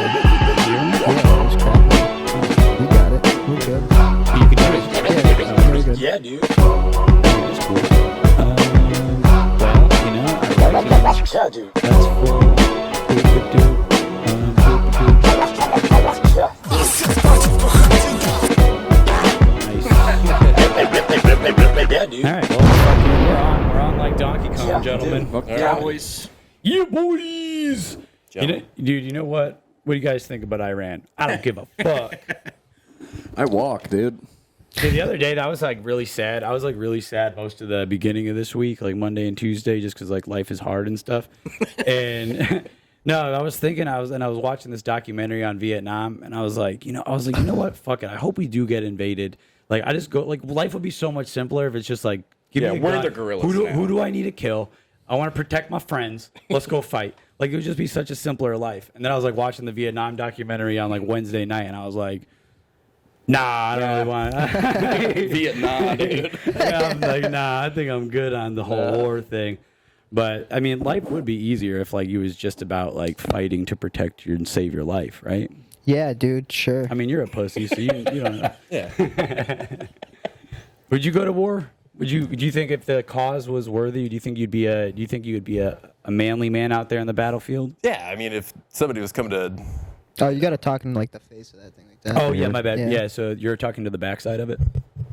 it's crap. We got it. We're good. You can do it. Yeah, we're good. Yeah, dude. That's cool. Well, I like it. Yeah, dude. That's cool. We could do. Yeah. Nice. Yeah, dude. All right, well, fucking, we're on like Donkey Kong, Yeah, gentlemen. dude. Yeah, boys. You boys. Dude, you know what? What do you guys think about Iran? I don't give a fuck. I walk, dude. Dude, the other day, that was like really sad. I was like really sad most of the beginning of this week, like Monday and Tuesday, just because like life is hard and stuff. And no, I was thinking, I was watching this documentary on Vietnam, and I was like, you know what? Fuck it. I hope we do get invaded. Like, I just go, like, life would be so much simpler if it's just like, give me a we're gun. the gorillas Who do I need to kill? I want to protect my friends. Let's go fight. Like, it would just be such a simpler life. And then I was like watching the Vietnam documentary on like Wednesday night, and I was like, nah, I don't really want Vietnam, dude. yeah, I'm like, nah, I think I'm good on the whole war thing. But I mean, life would be easier if like you was just about like fighting to protect and save your life, right? Yeah, dude, sure. I mean, you're a pussy, so you don't know. Yeah. Would you go to war? Do you think if the cause was worthy, do you think you would be a manly man out there in the battlefield? Yeah, I mean, if somebody was coming to... Oh, you got to talk in like the face of that thing like that. Oh yeah, my bad. Yeah. Yeah, so you're talking to the backside of it.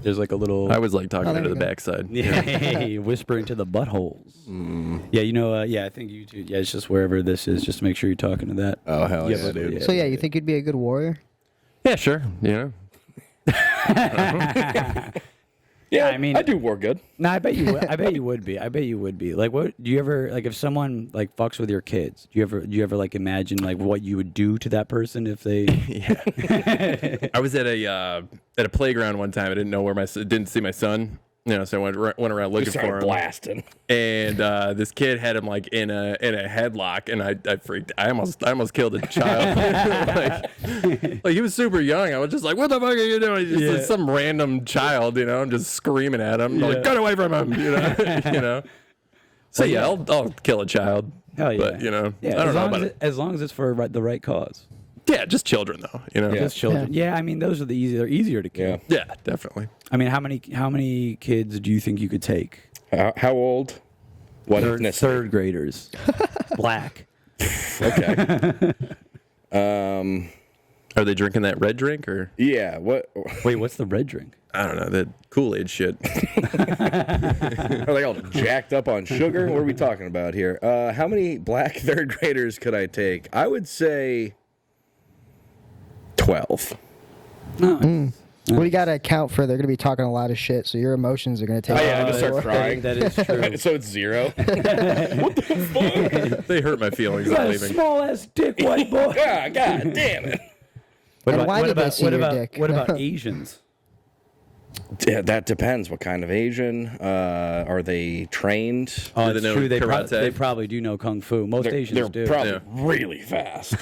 There's like a little. I was like talking Oh, there to the you go. backside. Yeah, whispering to the buttholes. Yeah, yeah, I think you too. Yeah, it's just wherever this is, just make sure you're talking to that. Oh, hell Yeah, yeah, but- dude. yeah. So yeah, you think you'd be a good warrior? Yeah, sure. Yeah. Yeah, I mean- I do war good. No, I bet you would. I bet you would be. I bet you would be. Like, what do you ever like if someone like fucks with your kids? Do you ever like imagine like what you would do to that person if they? Yeah. I was at a playground one time. I didn't know where didn't see my son. You know, so I went around looking for him. Blasting. And this kid had him like in a headlock, and I freaked. I almost killed a child. like he was super young. I was just like, "What the fuck are you doing?" Just like some random child, you know. I'm just screaming at him, like, "Get away from him!" You know, you know. So yeah, I'll kill a child. Hell yeah. But you know, Yeah, I don't know about it. As long as it's for the right cause. Yeah, just children though. You know. Just children. Yeah, I mean those are they're easier to kill. Yeah, definitely. I mean, how many kids do you think you could take? How old? What ethnicity? Third graders. Black. Okay. Are they drinking that red drink or? Yeah. What? Wait, what's the red drink? I don't know, that Kool-Aid shit. Are they all jacked up on sugar? What are we talking about here? How many black third graders could I take? I would say 12. Well, you got to account for they're going to be talking a lot of shit, so your emotions are going to take. Oh, yeah, I just start crying. That is true. So it's 0. They hurt my feelings. You got I'm a leaving. small ass dick, white boy. God damn it. And why did they see your dick? What about Asians? Yeah, that depends. What kind of Asian? Are they trained? Oh, Do they it's know true. karate? They probably do know kung fu. Most Asians They're do. probably Yeah. really fast.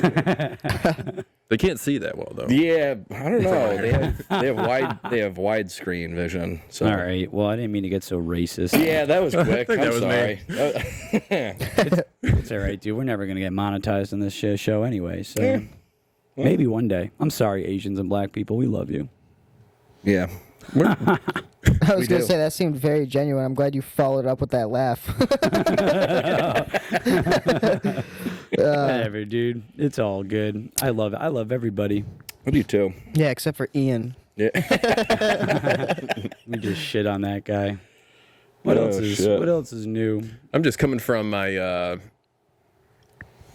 They can't see that well though. Yeah, I don't know. They have widescreen vision. So. All right. Well, I didn't mean to get so racist. Yeah, that was quick. think I'm that was sorry. It's all right, dude. We're never gonna get monetized on this show anyway. So maybe one day. I'm sorry, Asians and black people. We love you. Yeah. I was going do. to say that seemed very genuine. I'm glad you followed up with that laugh. Whatever, dude. It's all good. I love it. I love everybody. I do too. Yeah, except for Ian. Yeah. We just shit on that guy. What Oh, else is shit. What else is new? I'm just coming from my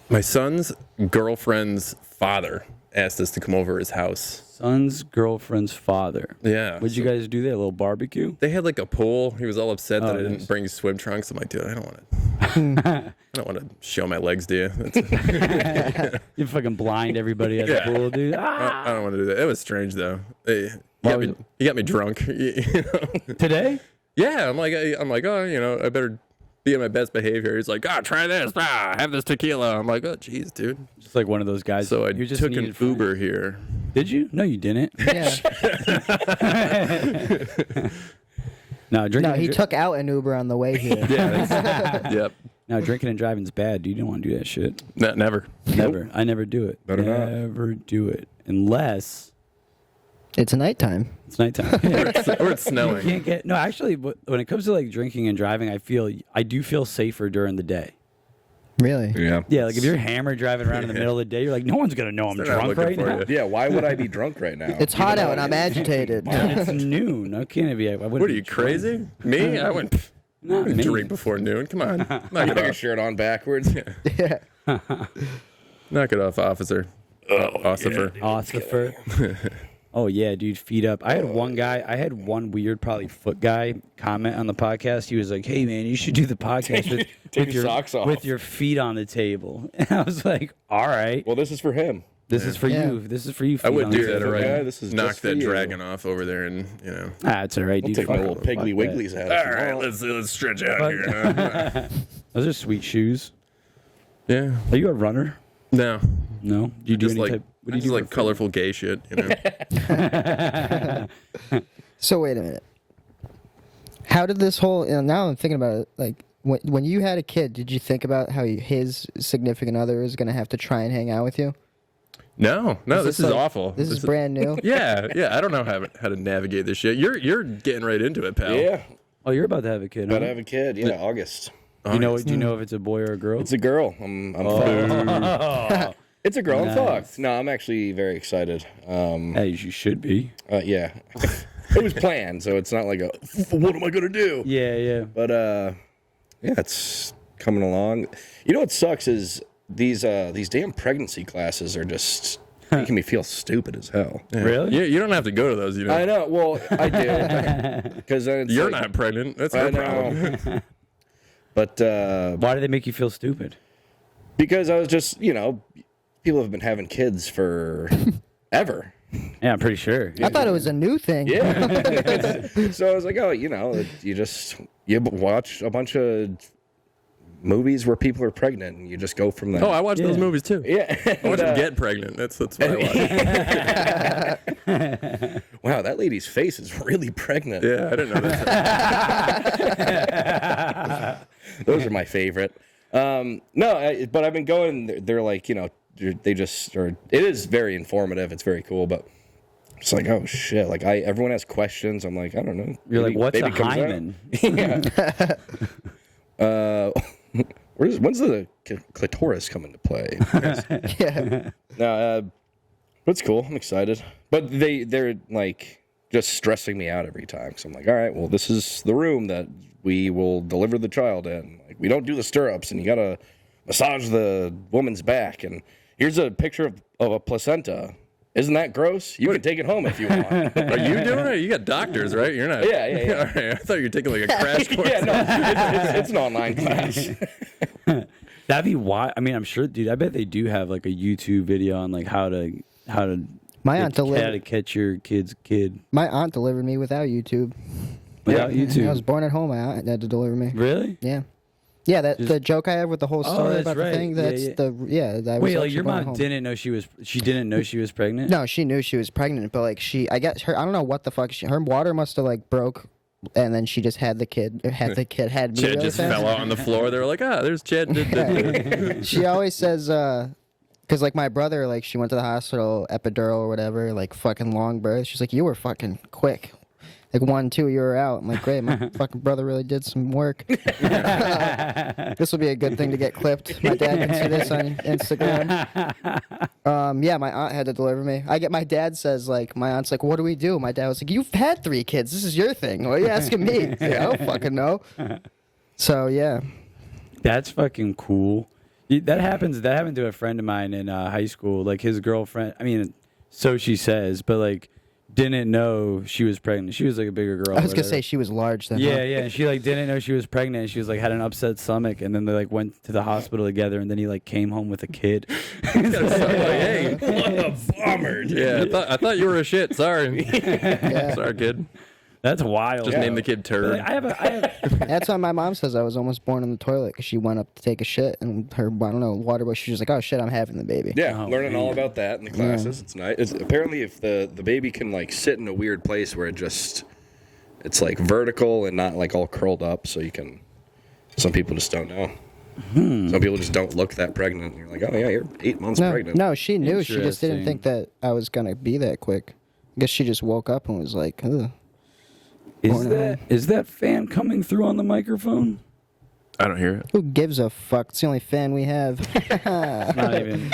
my son's girlfriend's father asked us to come over his house. Son's girlfriend's father. Yeah. What'd you guys do there? A little barbecue? They had like a pool. He was all upset that I nice. didn't bring swim trunks. I'm like, dude, I don't want to show my legs to you. You fucking blind everybody at the pool, dude. Ah! I don't want to do that. It was strange though. He Why got me drunk. You know? Today? Yeah, I'm like, oh, you know, I better be on my best behavior. He's like, try this. Have this tequila. I'm like, oh, jeez, dude. Just like one of those guys. So I you just took an needed friends. Uber here. Did you? No, you didn't. Yeah. No, drinking. No, he took out an Uber on the way here. Yeah. Yep. Now, drinking and driving's bad. Dude, you don't want to do that shit. Never. Never. I never do it. Better not. Never do it unless It's nighttime. it's nighttime. Or it's You snowing. can't get no. Actually, when it comes to like drinking and driving, I do feel safer during the day. Really? Yeah. Yeah, like if you're hammered driving around in the middle of the day, you're like, no one's gonna know I'm They're not drunk looking right for now. you. Yeah, why would I be drunk right now? It's hot out and I'm agitated. It's noon. How can it be? What are you, crazy? Me? I wouldn't Not me. drink before noon. Come on. Knock Put it your off. shirt on backwards. Yeah. Knock it off, officer. Ossifer. Ossifer. Oh yeah, dude, feet up. I had one weird, probably foot guy comment on the podcast. He was like, "Hey man, you should do the podcast with, Take your socks off. with your feet on the table." And I was like, "All right, Well, this is for him. this is for Yeah. you. This is for you." I feet would on the do that table." alreght. Yeah, this is Knock just for that you. dragon off over there and, Ah, it's all right, I'll dude. take my Fuck little it. Piggly Fuck that. Wigglies out. All right, let's stretch out Fuck. here. Those are sweet shoes. Yeah. Are you a runner? No. No. Do you do Just any like, type? What do you just do like for colorful gay shit, So wait a minute. How did this whole? Now I'm thinking about it. Like when you had a kid, did you think about how his significant other is going to have to try and hang out with you? No, this is like- awful. This is brand new. Yeah. I don't know how to navigate this shit. You're getting right into it, pal. Yeah, Oh, you're about to have a kid. about Huh? to have a kid. Yeah, August. Do you know if it's a boy or a girl? It's a girl. I'm fucked. It's a girl. I'm fucked. No, I'm actually very excited. Hey, you should be. Yeah. It was planned, so it's not like a, what am I going to do? Yeah. But, yeah, it's coming along. You know what sucks is these damn pregnancy classes are just making me feel stupid as hell. Really? You don't have to go to those, you know. I know. Well, I do. Because You're not pregnant. That's I her problem. know. But Why do they make you feel stupid? because I was just, people have been having kids for ever. Yeah, I'm pretty sure. I thought it was a new thing. Yeah. So I was like, oh, you watch a bunch of movies where people are pregnant and you just go from there. Oh, I watch those Yeah. movies too. yeah. I watch them get pregnant. That's what I watch. Wow, that lady's face is really pregnant. Yeah, I didn't know that. Those are my favorite. No, but I've been going. They're like, they just are. It is very informative. It's very cool, but it's like, oh shit! Like everyone has questions. I'm like, I don't know. You're like, what's a baby comes out. hymen? When's the clitoris come into play? Yeah. No, but it's cool. I'm excited. But they're like just stressing me out every time. So I'm like, all right, well, this is the room that we will deliver the child in. Like, we don't do the stirrups, and you gotta massage the woman's back. And here's a picture of a placenta. Isn't that gross? You can take it home if you want. Are you doing it? You got doctors, right? You're not. Yeah. All right. I thought you were taking like a crash course. Yeah, no, it's an online class. That'd be why. I mean, I'm sure, dude. I bet they do have like a YouTube video on like how to My aunt how to delivered. catch your kid's kid My aunt delivered me without YouTube. without I was YouTube. born at home. My aunt had to deliver me. Really? Yeah. Yeah, the joke I have with the whole story that's about right. the thing. Yeah, That's yeah. I was Wait, like actually your born at mom home. didn't know she was pregnant? No, she knew she was pregnant, but like I guess her. I don't know what the fuck. Her water must have like broke, and then she just had the kid. Had me. Chad really just fast. fell out on the floor. They were like, there's Chad. She always says, because like my brother, like she went to the hospital, epidural or whatever, like fucking long birth. She's like, you were fucking quick. Like 1, 2, you were out. I'm like, great, my fucking brother really did some work. This will be a good thing to get clipped. My dad can see this on Instagram. Yeah, my aunt had to deliver me. My dad says, like, my aunt's like, what do we do? My dad was like, you've had 3 kids. This is your thing. What are you asking me? Like, I don't fucking know. So, yeah. That's fucking cool. That happened to a friend of mine in high school. Like his girlfriend. I mean, so she says, but like didn't know she was pregnant. She was like a bigger girl. I was or going to whatever. say she was large then. Yeah, huh? yeah. And she like didn't know she was pregnant. And she was like had an upset stomach, and then they like went to the hospital together. And then he like came home with a kid. Hey, What a bummer, dude. yeah, I thought you were a shit. Sorry. Yeah. Sorry, kid. That's wild. Just name the kid But, Turd. like, I have. That's why my mom says I was almost born in the toilet because she went up to take a shit and her, I don't know, water was, she was like, oh shit, I'm having the baby. Yeah, Oh, learning all man. about that in the classes. It's nice. Apparently, if the baby can like sit in a weird place where it's like vertical and not like all curled up, so you can. Some people just don't know. Some people just don't look that pregnant. You're like, oh yeah, you're 8 months pregnant. No, she knew. She just didn't Interesting. think that I was gonna be that quick. I guess she just woke up and was like, ugh. Is that fan coming through on the microphone? I don't hear it. Who gives a fuck? It's the only fan we have. Not even.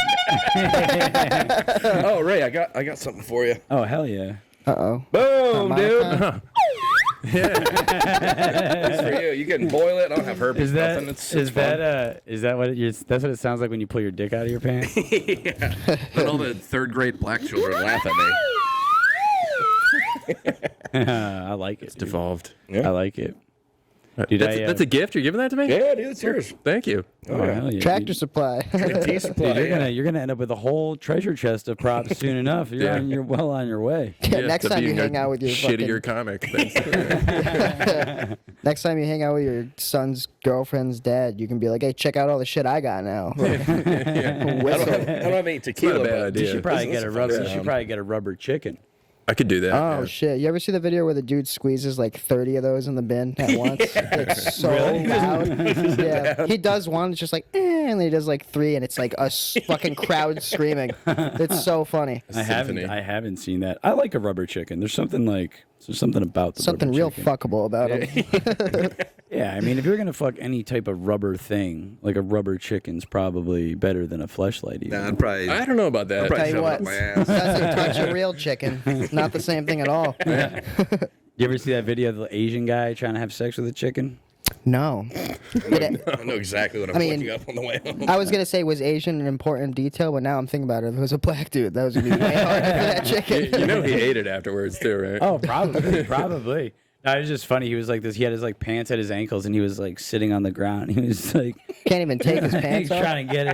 Oh, Ray, I got something for you. Oh hell yeah! Uh-oh. Boom, dude. Harmonica? It's for you. You can boil it. I don't have herpes. Is that nothing. It's is fun. that what that's what it sounds like when you pull your dick out of your pants? Yeah. But all the third grade black children laugh at me. I like it. It's Devolved. Yeah. I like it. Dude, That's a gift. You're giving that to me? Yeah, dude, it's yours. Thank you. Oh, hell yeah. Tractor Supply. Tea supply. Dude, you're gonna end up with a whole treasure chest of props soon enough. You're well on your way. Next to time you being a hang out with your shittier comic. Thanks. next time you hang out with your son's girlfriend's dad, you can be like, "Hey, check out all the shit I got now." I don't have any tequila, Not a bad but idea. You should probably This get is a a rubber. fun You should sound. probably get a rubber chicken. I could do that. Oh yeah. shit! You ever see the video where the dude squeezes like 30 of those in the bin at once? It's so loud. Yeah, he does one. It's just like, and then he does like 3, and it's like a fucking crowd screaming. It's so funny. I Symphony. haven't seen that. I like a rubber chicken. There's something about the Something rubber real chicken. fuckable about him. Yeah, I mean, if you're gonna fuck any type of rubber thing, like a rubber chicken's probably better than a fleshlight. Even. Nah, I'd probably. I don't know about that. Probably Tell you shove it what, up my ass. doesn't touch a real chicken. It's not the same thing at all. You ever see that video of the Asian guy trying to have sex with a chicken? No. I know exactly what I'm mean, looking up on the way home. I was gonna say, was Asian an important detail, but now I'm thinking about it. If it was a black dude, that was gonna be way harder for that chicken. You know he ate it afterwards too, right? Oh, probably. No, it was just funny. He was like this. He had his like pants at his ankles, and he was like sitting on the ground. He was like Can't even take his pants off. trying to get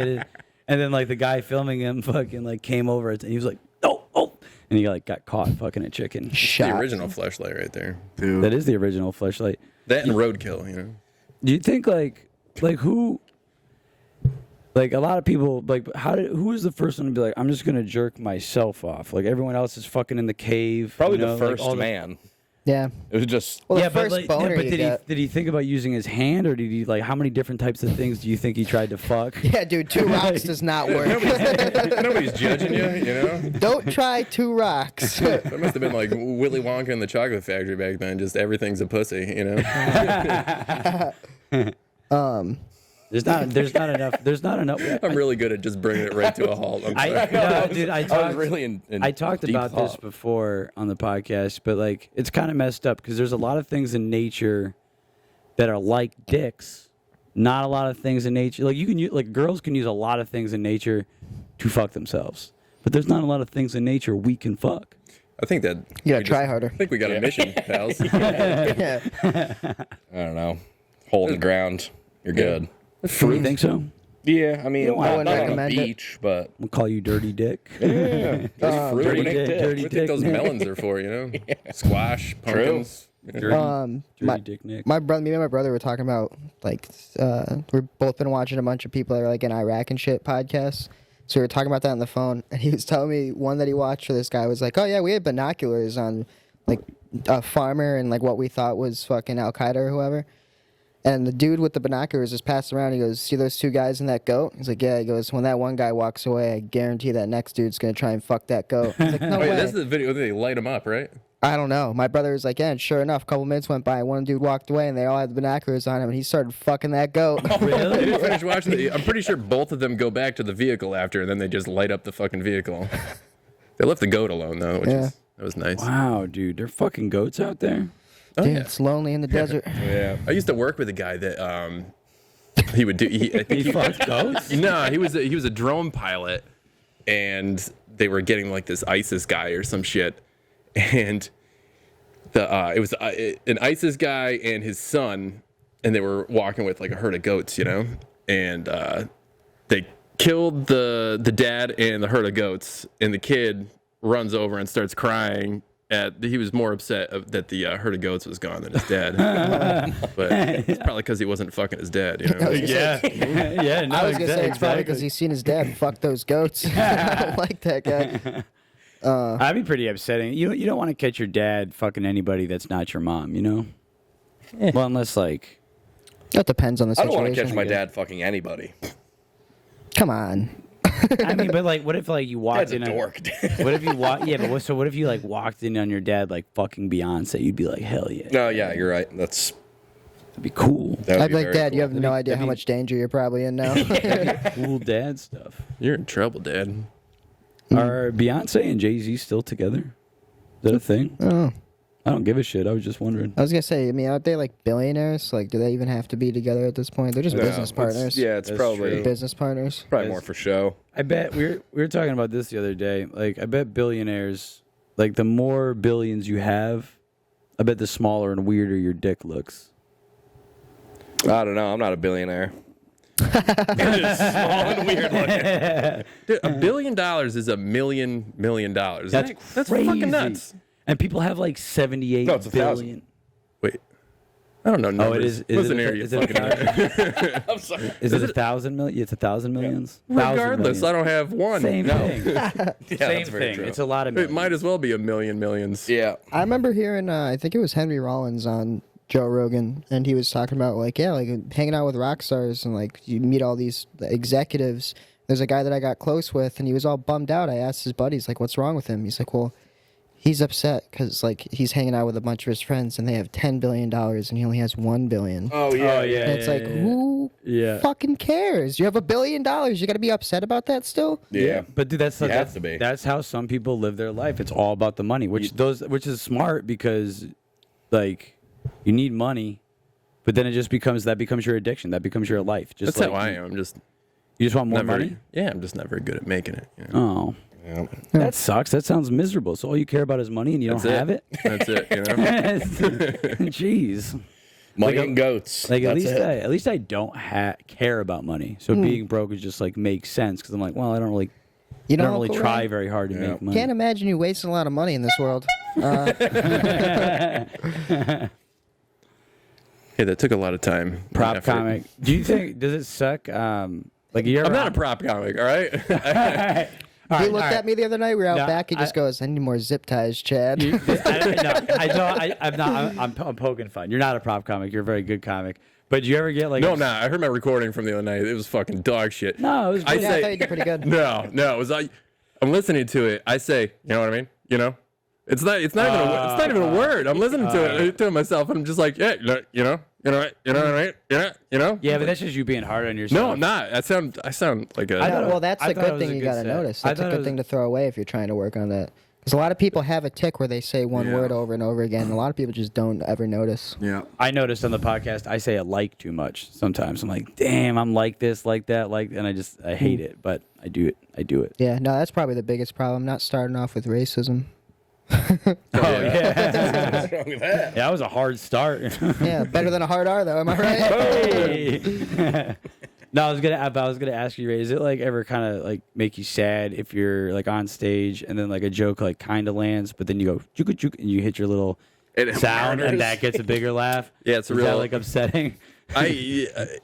it. And then like the guy filming him fucking like came over, and he was like, oh, and he like got caught fucking a chicken. The Shot. original fleshlight right there. That is the original fleshlight. That and roadkill, you know. Do you think like who? Like a lot of people, like who was the first one to be like, I'm just gonna jerk myself off? Like everyone else is fucking in the cave. Probably you know, the like, first all the- man. Yeah. It was just. Well, yeah, the first boner but you did get. he think about using his hand, or did he like how many different types of things do you think he tried to fuck? Yeah, dude, 2 rocks does not work. Nobody's judging you, you know. Don't try 2 rocks. That must have been like Willy Wonka in the Chocolate Factory back then. Just everything's a pussy, you know. There's not enough. I'm really good at just bringing it right to a halt. I'm sorry. I I was talked, really in I talked deep about this thought. before on the podcast, but like it's kind of messed up because there's a lot of things in nature that are like dicks. Not a lot of things in nature. Like you can use, like girls can use a lot of things in nature to fuck themselves, but there's not a lot of things in nature we can fuck. I think that You gotta we try just- harder. I think we got a mission, pals. Yeah. I don't know. Hole in the ground. You're good. You think so? Yeah, I mean, don't wanna not on a recommend it. beach, but We'll call you Dirty Dick. yeah, there's fruit. dirty in it. dick, Yeah. dirty What do you think those melons are for, you know? Squash, pumpkins. Dirty, dirty my, Dick Nick. me and my brother were talking about like we've both been watching a bunch of people that are like in Iraq and shit podcasts. So we were talking about that on the phone, and he was telling me one that he watched. For this guy was like, "Oh yeah, we had binoculars on like a farmer and like what we thought was fucking Al Qaeda or whoever." And the dude with the binoculars just passed around. He goes, "See those 2 guys in that goat?" He's like, "Yeah." He goes, "When that one guy walks away, I guarantee that next dude's gonna try and fuck that goat." He's like, "No Wait, way." this is the video where they light them up, right? I don't know. My brother was like, "Yeah." And sure enough, a couple minutes went by. One dude walked away, and they all had the binoculars on him, and he started fucking that goat. They didn't finish watching it. I'm pretty sure both of them go back to the vehicle after, and then they just light up the fucking vehicle. They left the goat alone though, which Yeah. that was nice. Wow, dude, they're fucking goats out there. Oh, Dude, yeah. it's lonely in the desert. Yeah. I used to work with a guy that he would do. I think He fucked goats. No, he was a drone pilot, and they were getting like this ISIS guy or some shit, and it was an ISIS guy and his son, and they were walking with like a herd of goats, you know, and they killed the dad and the herd of goats, and the kid runs over and starts crying. He was more upset that the herd of goats was gone than his dad, but it's probably because he wasn't fucking his dad, you know. Yeah, yeah. No, I was gonna say it's probably exactly. because he's seen his dad fuck those goats. I don't like that guy. That'd be pretty upsetting. You don't want to catch your dad fucking anybody that's not your mom, you know? Well, unless like That depends on the I don't situation. want to catch my dad fucking anybody. Come on. I mean, but like, what if like you walked Dad's a in? dork. What if you walk? Yeah, but what if you like walked in on your dad like fucking Beyonce? You'd be like, hell yeah. No, yeah, you're right. That'd be cool. I'd be like, Dad, cool. you have no idea how much danger you're probably in now. Cool dad stuff. You're in trouble, Dad. Are Beyonce and Jay-Z still together? Is that a thing? Oh. I don't give a shit. I was just wondering. I was gonna say, I mean, aren't they like billionaires? Like, do they even have to be together at this point? They're just business partners. It's That's probably true. Business partners. probably more for show. I bet we were talking about this the other day. Like, I bet billionaires, like the more billions you have, I bet the smaller and weirder your dick looks. I don't know. I'm not a billionaire. It's small and weird looking. Dude, $1 billion is $1 million. That's That's fucking nuts. And people have like 78 No, it's 1,000. billion. Wait, I don't know numbers. Oh, it is. Listen Is here, it, you is it, fucking I'm sorry. is it 1,000 million? It's 1,000 millions. 1,000 Regardless, I millions. don't have one. Same thing. Yeah, Same that's very thing. true. It's a lot of It millions. might as well be a million millions. Yeah. I remember hearing, I think it was Henry Rollins on Joe Rogan, and he was talking about like, yeah, like hanging out with rock stars and like you meet all these executives. There's a guy that I got close with, and he was all bummed out. I asked his buddies like, what's wrong with him? He's like, well, he's upset because like he's hanging out with a bunch of his friends, and they have $10 billion, and he only has $1 billion. Oh yeah. yeah. And it's like, who fucking cares? You have $1 billion. You got to be upset about that still? Yeah. But dude, that's You have to be. That's how some people live their life. It's all about the money, which is smart because like you need money, but then it just becomes your addiction. That becomes your life. Just That's like, how I am. I'm just You just want more never. money? Yeah, I'm just not very good at making it. You know? Oh. That sucks. That sounds miserable. So all you care about is money and you don't have it? That's it. You know. Jeez. Money Like, and goats. Like That's it. at least I don't care about money. So being broke is just like makes sense because I'm like, well, I don't really try very hard to make money. Can't imagine you wasting a lot of money in this world. Hey, that took a lot of time. and Prop effort. comic. Do you think does it suck? Like you ever? I'm not a prop comic. All right. All He right, looked all right. at me the other night. We were out No, back. He just goes, "I need more zip ties, Chad." I'm not. I'm poking fun. You're not a prop comic. You're a very good comic. But do you ever get like? No, I'm not. I heard my recording from the other night. It was fucking dog shit. No, it was. I Good. Yeah, say- I thought you did pretty good. No, it was like I'm listening to it. I say, you know what I mean? You know, it's not even a word. I'm listening to it myself, and I'm just like, yeah, you know, right? Yeah, but that's just you being hard on yourself. No, I'm not. I sound like a. Well, that's I a thought it good was thing a you good got to set. notice. I That's a thought it good was- thing to throw away if you're trying to work on that. Because a lot of people have a tick where they say one Yeah. word over and over again. And a lot of people just don't ever notice. Yeah. I noticed on the podcast I say I like too much sometimes. I'm like, damn, I'm like this, like that, and I hate it, but I do it. Yeah, no, that's probably the biggest problem. Not starting off with racism. Oh yeah. What's wrong with that? Yeah, that was a hard start. Yeah, better than a hard R though. Am I right? Hey. No, I was gonna ask you, Ray, is it like ever kind of like make you sad if you're like on stage and then like a joke like kind of lands, but then you go juk juk and you hit your little It sound matters. and that gets a bigger laugh? Yeah, it's a Is that real- like upsetting?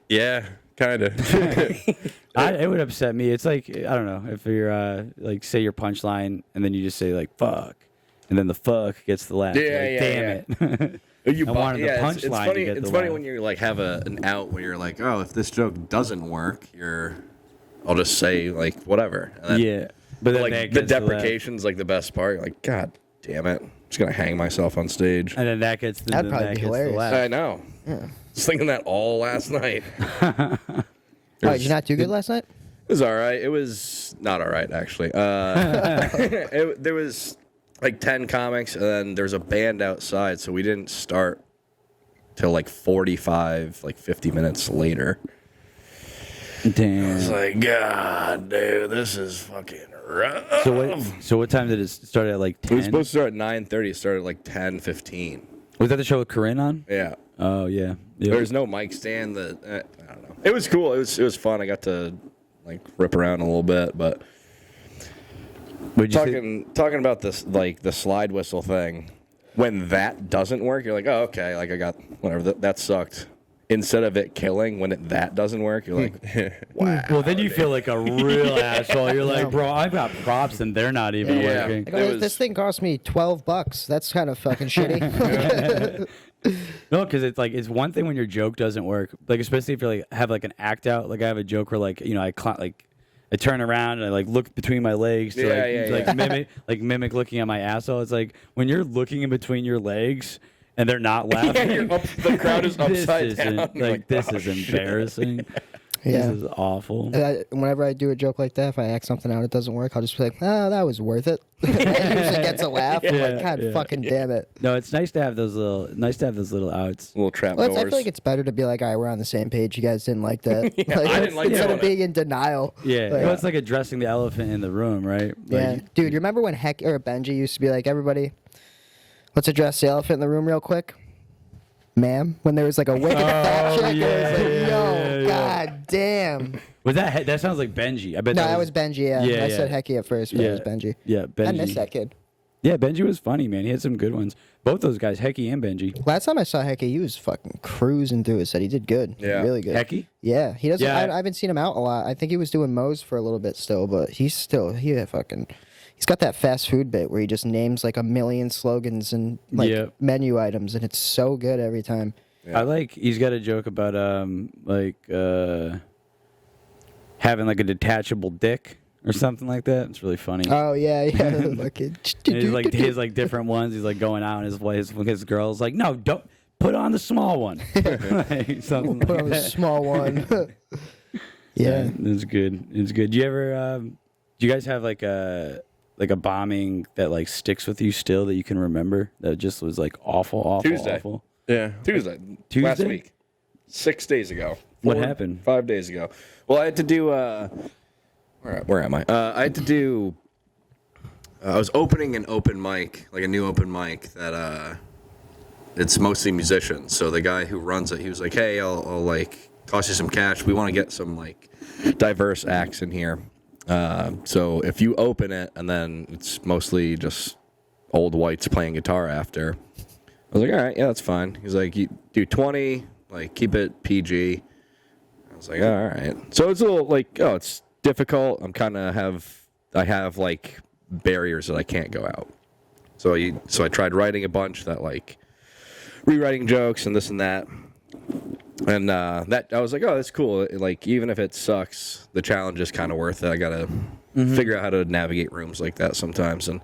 Yeah, kind of. It would upset me. It's like I don't know if you're like say your punchline and then you just say like fuck, and then the fuck gets the laugh. Yeah, You're like, yeah, damn it. You I wanted the it's punchline to funny. get It's the funny laugh. when you like have an out where you're like, oh, if this joke doesn't work, I'll just say like whatever. And then, Yeah, but then like that the gets the laugh. deprecation's like the best part. You're like, God damn it, I'm just gonna hang myself on stage. And then that gets the, That'd then probably that be gets the hilarious. laugh. I know. I was thinking that all last night. Oh, did you not do good last night? It was all right. It was not all right, actually. There was like 10 comics, and then there was a band outside, so we didn't start till like 50 minutes later. Damn. It's like, God, dude, this is fucking rough. So what time did it start at? Like It 10? was supposed to start at 9:30. It started at like 10:15. Was that the show with Corinne on? Yeah. Oh yeah. There's no mic stand. I don't know. It was cool. It was fun. I got to like rip around a little bit, but Would you say- talking about this like the slide whistle thing. When that doesn't work, you're like, oh, okay, like I got whatever. That sucked. Instead of it killing, when that doesn't work, you're like, wow. Well, then you feel like a real asshole. You're like, bro, I've got props and they're not even Yeah. working. I go, this thing cost me $12. That's kind of fucking shitty. No, because it's like it's one thing when your joke doesn't work, like especially if you like have like an act out. Like I have a joke where like I turn around and I like look between my legs to mimic looking at my asshole. It's like when you're looking in between your legs and they're not laughing. The crowd is upside down. This is embarrassing. Yeah. This is awful. Whenever I do a joke like that, if I act something out, it doesn't work. I'll just be like, "Oh, that was worth it." It usually gets a laugh. I'm like, God, fucking damn it. No, it's nice to have those little outs. Little trap Well, doors. I feel like it's better to be like, all right, we're on the same page. You guys didn't like that. I didn't like instead that of being in denial. Yeah, Like, well, it's like addressing the elephant in the room, right? yeah. Like, Dude, you remember when Benji used to be like, everybody, let's address the elephant in the room real quick? Ma'am? When there was like a wicked fat chick, yeah, it was like, yeah, yo, god damn. Was that sounds like Benji? I bet. No, that was Benji, yeah. Yeah, I said Hecky at first, but it was Benji. Yeah, Benji. I miss that kid. Yeah, Benji was funny, man. He had some good ones. Both those guys, Hecky and Benji. Last time I saw Hecky, he was fucking cruising through his set. He did good. Yeah. Really good. Hecky? Yeah. He doesn't. Yeah. I haven't seen him out a lot. I think he was doing Moe's for a little bit still, but he's got that fast food bit where he just names like a million slogans and like menu items, and it's so good every time. Yeah. He's got a joke about having like a detachable dick or something like that. It's really funny. Oh yeah. Fucking. And he's like different ones. He's like going out, and his girl's like, no, don't put on the small one. Like, something Put like on the that. small one. Yeah. It's good. It's good. Do you ever? Do you guys have like a bombing that like sticks with you still that you can remember that just was like awful, Tuesday. awful? Yeah. Tuesday. Tuesday? Last week. 6 days ago. What happened? 5 days ago. Well, I had to do. Where am I? I had to do. I was opening an open mic, like a new open mic that it's mostly musicians. So the guy who runs it, he was like, "Hey, I'll like toss you some cash. We want to get some like diverse acts in here. So if you open it and then it's mostly just old whites playing guitar after." I was like, all right, yeah, that's fine. He's like, you do 20, like keep it PG. I was like, oh, all right. So it's a little like, it's difficult. I have like barriers that I can't go out. So I tried writing a bunch that like rewriting jokes and this and that. And that I was like, oh, that's cool. Like even if it sucks, the challenge is kind of worth it. I gotta figure out how to navigate rooms like that sometimes. And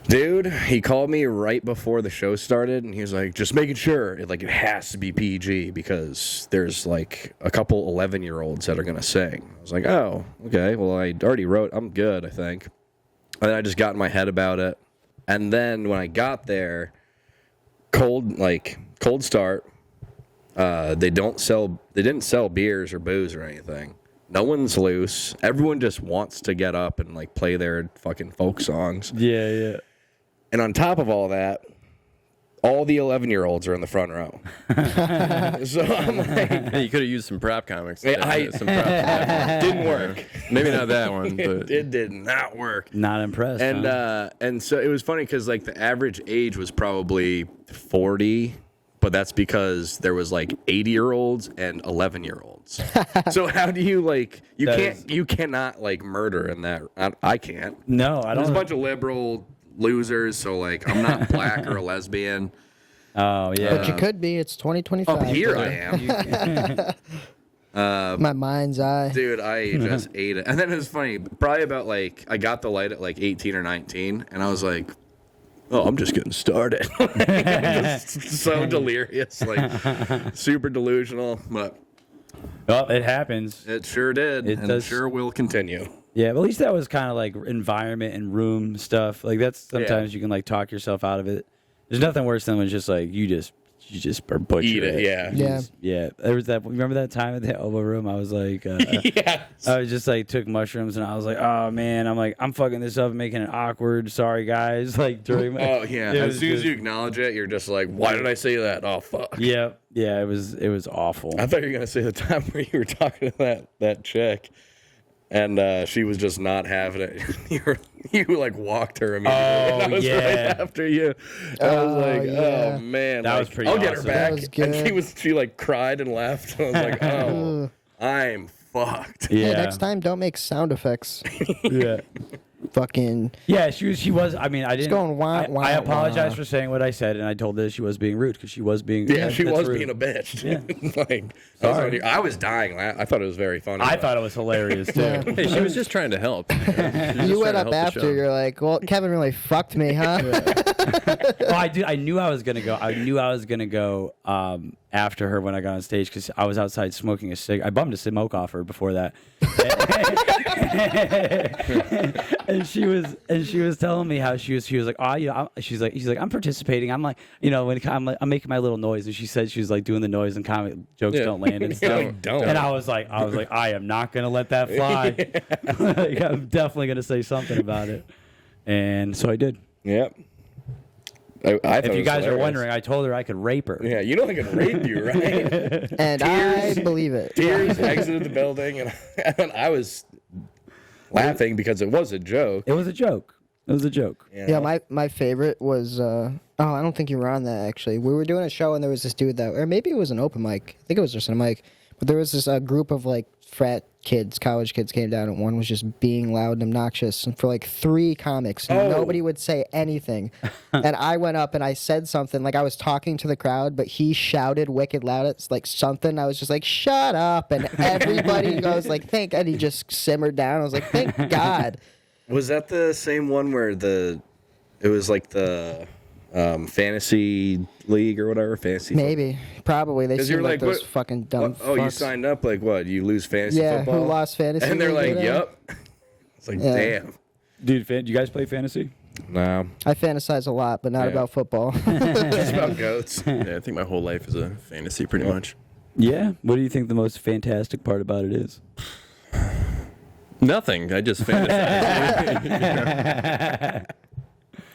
dude, he called me right before the show started, and he was like, just making sure it has to be PG because there's like a couple 11-year-olds that are gonna sing. I was like, oh, okay. Well, I already wrote. I'm good, I think. And then I just got in my head about it. And then when I got there, cold start. They didn't sell beers or booze or anything. No one's loose. Everyone just wants to get up and like play their fucking folk songs. Yeah. And on top of all that, all the 11-year-olds are in the front row. So I'm like, Hey, you could have used some prop comics. didn't work. Maybe not that one, but It did not work. Not impressed. And huh? and so it was funny because like the average age was probably 40, but that's because there was like 80-year-olds and 11-year-olds. So how do you like you cannot like murder in that? I can't. No, I don't. There's a bunch of liberal losers, so like I'm not black or a lesbian. Oh yeah. But you could be. It's 2025. Up here I am. My mind's eye. Dude, I just ate it. And then it was funny, probably about like, I got the light at like 18 or 19, and I was like, oh, I'm just getting started. Just so delirious, like super delusional, but Well, it happens. it sure did, It and does. sure will continue. Yeah, but at least that was kind of like environment and room stuff. Like that's sometimes you can like talk yourself out of it. There's nothing worse than when it's just like you just are butcher Eat it, yeah. Yeah. Yeah, there was that. Remember that time at the elbow room? I was like, Yeah. I was just like took mushrooms and I was like, oh man, I'm fucking this up, making it awkward. Sorry guys. Like during my, Oh, yeah. it As was soon as just- you acknowledge it, you're just like, why did I say that? Oh, fuck. yeah, it was awful. I thought you were going to say the time where you were talking to that chick. And she was just not having it. You like walked her immediately. Oh, And I was yeah. right after you. I was like, yeah. oh man, That like, was pretty I'll get her awesome. back. That was And good. she like cried and laughed. I was like, oh, I'm fucked. Yeah, Hey, next time, don't make sound effects. yeah. fucking. Yeah, she was. I mean, I didn't. going wah, wah, I apologize wah. for saying what I said, and I told her she was being rude because she was being. Yeah, she that's was rude. being a bitch. Yeah. Like, Sorry. I was dying. I thought it was very funny. I thought it was hilarious too. Yeah. Hey, she was just trying to help. You went up after. You're like, well, Kevin really fucked me, huh? Well, I knew I was gonna go. I knew I was gonna go after her when I got on stage because I was outside smoking a cig. I bummed a smoke off her before that, and she was telling me how she was like, oh, you know, she's like I'm participating. I'm like, you know, when I'm making my little noise, and she said she was like doing the noise and comic jokes don't land and stuff. Don't. And I was like, I am not gonna let that fly. Like, I'm definitely gonna say something about it, and so I did. Yep. I thought If it you was guys are hilarious. wondering, I told her I could rape her. Yeah, you know I could rape you, right? And I believe it. Tears exited the building, and I was laughing because it was a joke. It was a joke. It was a joke. You Yeah, know? my favorite was I don't think you were on that actually. We were doing a show and there was this dude that, or maybe it was an open mic. I think it was just a mic, but there was this group of like frat kids, college kids came down, and one was just being loud and obnoxious. And for like 3 comics, nobody would say anything. And I went up and I said something, like I was talking to the crowd, but he shouted wicked loud. It's like something. I was just like, shut up. And everybody goes like, thank, and he just simmered down. I was like, thank God. Was that the same one where it was like the fantasy league or whatever? Fantasy Maybe, probably. They 'Cause seem you're like like, those what- fucking dumb Oh, you fucks. signed up like what? You lose fantasy Yeah, football? who lost fantasy? And they're league, like, whatever. yep. It's like, Yeah. damn. Dude, do you guys play fantasy? No. I fantasize a lot, but not Yeah. about football. It's about goats. Yeah, I think my whole life is a fantasy, pretty much. Yeah. What do you think the most fantastic part about it is? Nothing. I just fantasize.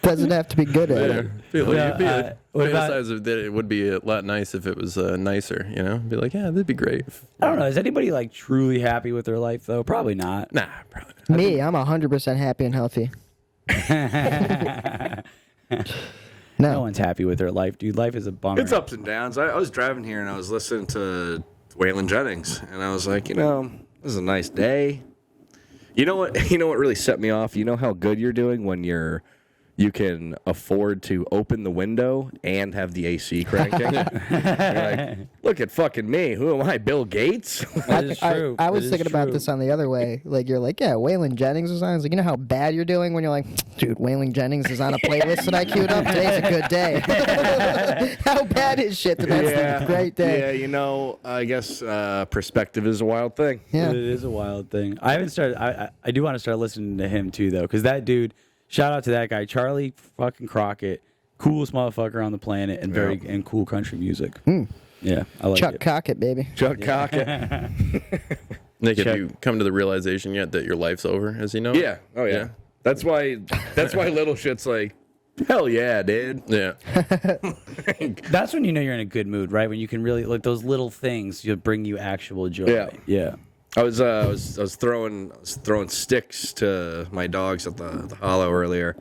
Doesn't have to be good at Yeah. it. Feel like Yeah, you'd be what about- fantasize that it would be a lot nice if it was nicer, you know? Be like, yeah, that'd be great. I don't know. Is anybody like truly happy with their life though? Probably not. Nah, probably not. Me, I'm 100% happy and healthy. No No. one's happy with their life, dude. Life is a bummer. It's ups and downs. I was driving here and I was listening to Waylon Jennings, and I was like, you know, this is a nice day. You know what? You know what really set me off? You know how good you're doing when you can afford to open the window and have the AC cranking. You're like, look at fucking me. Who am I, Bill Gates? That is true. I That was is thinking about true. this on the other way. Like, you're like, yeah, Waylon Jennings is on. I was like, you know how bad you're doing when you're like, dude, Waylon Jennings is on a playlist that I queued up. Today's a good day. How bad is shit that that's a great day? Yeah, you know, I guess perspective is a wild thing. Yeah. It is a wild thing. I haven't started. I do want to start listening to him too, though, because that dude. Shout out to that guy, Charlie fucking Crockett, coolest motherfucker on the planet, and and cool country music. Yeah, I like Chuck it. Cockett, baby. Chuck Cockett. Nick, Check. have you come to the realization yet that your life's over, as you know? Yeah. Oh yeah. Yeah. That's why little shit's like, hell yeah, dude. Yeah. That's when you know you're in a good mood, right? When you can really like those little things, you'll bring you actual joy. Yeah. Yeah. I was throwing sticks to my dogs at the hollow earlier.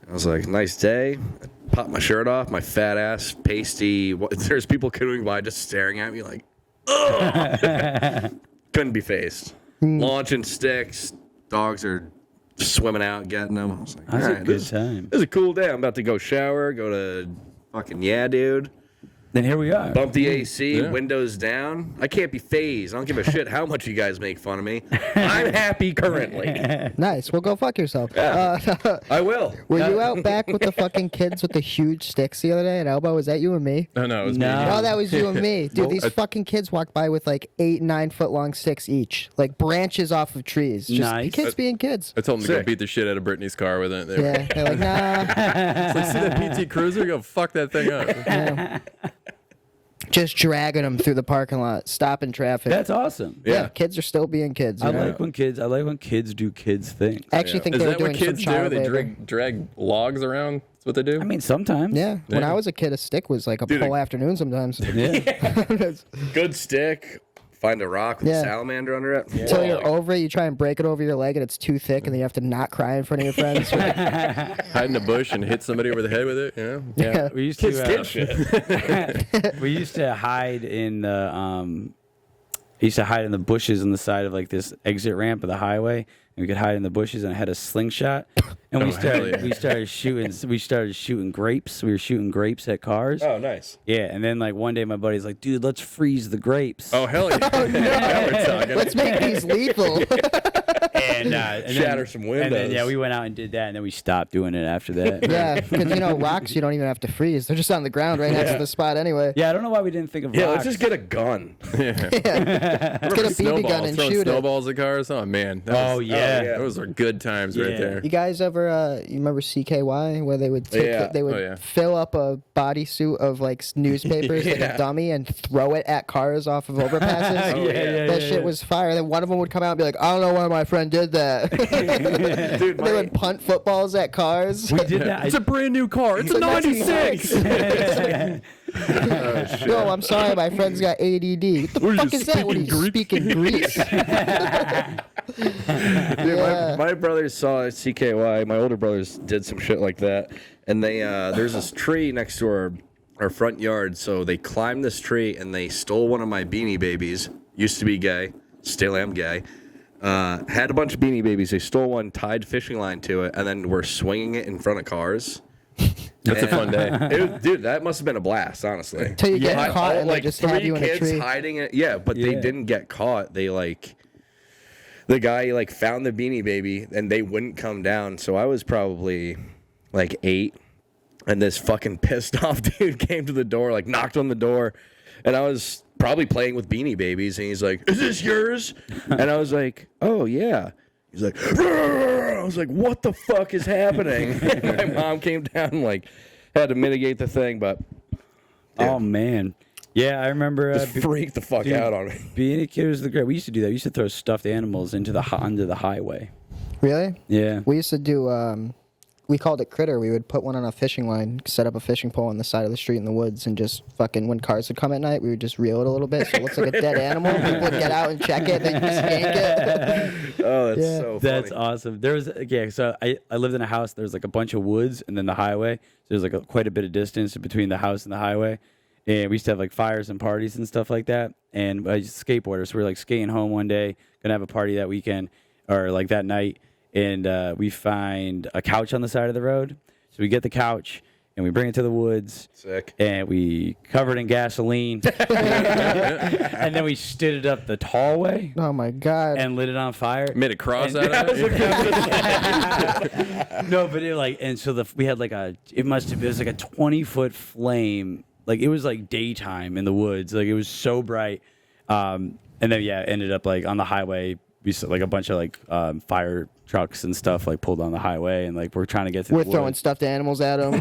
I was like, nice day. I popped my shirt off, my fat ass, pasty. There's people coming by just staring at me like, ugh. Couldn't be faced. Launching sticks. Dogs are swimming out, getting them. I was like, That's all a right, good this time. is a cool day. I'm about to go shower, go to fucking dude. Then here we are. Bump the AC, Yeah. windows down. I can't be phased. I don't give a shit how much you guys make fun of me. I'm happy currently. Nice. Well, go fuck yourself. I will. Were you out back with the fucking kids with the huge sticks the other day at Elbow? Was that you and me? Oh, no, it was No. me. No, that was you and me. Dude, Well, these fucking kids walked by with like 8, 9 foot long sticks each. Like branches off of trees. Just Nice. kids being kids. I told him to go Sick. beat the shit out of Brittany's car with it. They were Yeah. They're like, nah. like, see that PT Cruiser? Go fuck that thing up. Just dragging them through the parking lot, stopping traffic. That's awesome. yeah. Yeah. Kids are still being kids. I you know? like when kids do kids things. I actually think Is they were that what doing some kids do? child They labor. drag logs around? That's what they do? I mean, sometimes. Yeah. When Yeah. I was a kid, a stick was like a Dude, whole afternoon sometimes. Yeah. Good stick. Find a rock with Yeah. a salamander under it. Until you're over it, you try and break it over your leg, and it's too thick, and then you have to not cry in front of your friends. Hide in a bush and hit somebody over the head with it, you know? Yeah. We used to. Kid shit. We used to hide in the bushes on the side of like this exit ramp of the highway, we could hide in the bushes, and I had a slingshot, and we started shooting grapes. We were shooting grapes at cars. Oh, nice. Yeah, and then like one day my buddy's like, dude, let's freeze the grapes. Oh hell yeah! Now we're talking. Let's make these lethal. and Shatter some windows. And then we went out and did that, and then we stopped doing it after that. Yeah, because rocks you don't even have to freeze; they're just on the ground right next to the spot anyway. Yeah, I don't know why we didn't think of Yeah, rocks. let's just get a gun. Let's get a BB gun and throwing shoot it. snowballs at cars. Oh man. Yeah. Those are good times right there. You guys ever you remember CKY where they would fill up a bodysuit of like newspapers like a dummy and throw it at cars off of overpasses? That shit was fire. Then one of them would come out and be like, I don't know why my friend did that. Dude, they would punt footballs at cars. We did that. It's a brand new car. It's a 96. No, I'm sorry, my friend's got ADD. What the fuck is that? What are you speaking Greek? Dude, my brothers saw CKY. My older brothers did some shit like that, and they there's this tree next to our front yard. So they climbed this tree and they stole one of my Beanie Babies. Used to be gay, still am gay. Had a bunch of Beanie Babies. They stole one, tied fishing line to it, and then were swinging it in front of cars. That's a fun day. Dude, that must have been a blast, honestly. Until you get caught and like they just have you in a kids tree. hiding it. Yeah, but they didn't get caught. They the guy found the Beanie Baby and they wouldn't come down. So I was probably 8, and this fucking pissed off dude came to the door, knocked on the door, and I was probably playing with Beanie Babies, and he's like, "Is this yours?" And I was like, "Oh yeah." He's like, "Rrr!" I was like, "What the fuck is happening?" And my mom came down and had to mitigate the thing, but Oh man, yeah, I remember. just freaked the fuck out on me. Being a kid was the great. We used to do that. We used to throw stuffed animals onto the highway. Really? Yeah. We used to do, we called it critter. We would put one on a fishing line, set up a fishing pole on the side of the street in the woods, and just fucking, when cars would come at night, we would just reel it a little bit so it looks like a dead animal. People would get out and check it, then just yank it. Oh, that's so funny. That's awesome. There was so I lived in a house. There was a bunch of woods and then the highway. So there's quite a bit of distance between the house and the highway. And we used to have fires and parties and stuff like that. And I used to skateboarder, so we were skating home one day, gonna have a party that weekend or that night. And we find a couch on the side of the road. So we get the couch and we bring it to the woods. Sick. And we cover it in gasoline. And then we stood it up the tallway Oh my God. and lit it on fire. Made a cross out of it. No, but we had it was a 20-foot flame. It was daytime in the woods. It was so bright. And then ended up on the highway. We saw a bunch of fire trucks and stuff pulled on the highway, and we're trying to get to. We're the throwing woods. stuffed animals at them.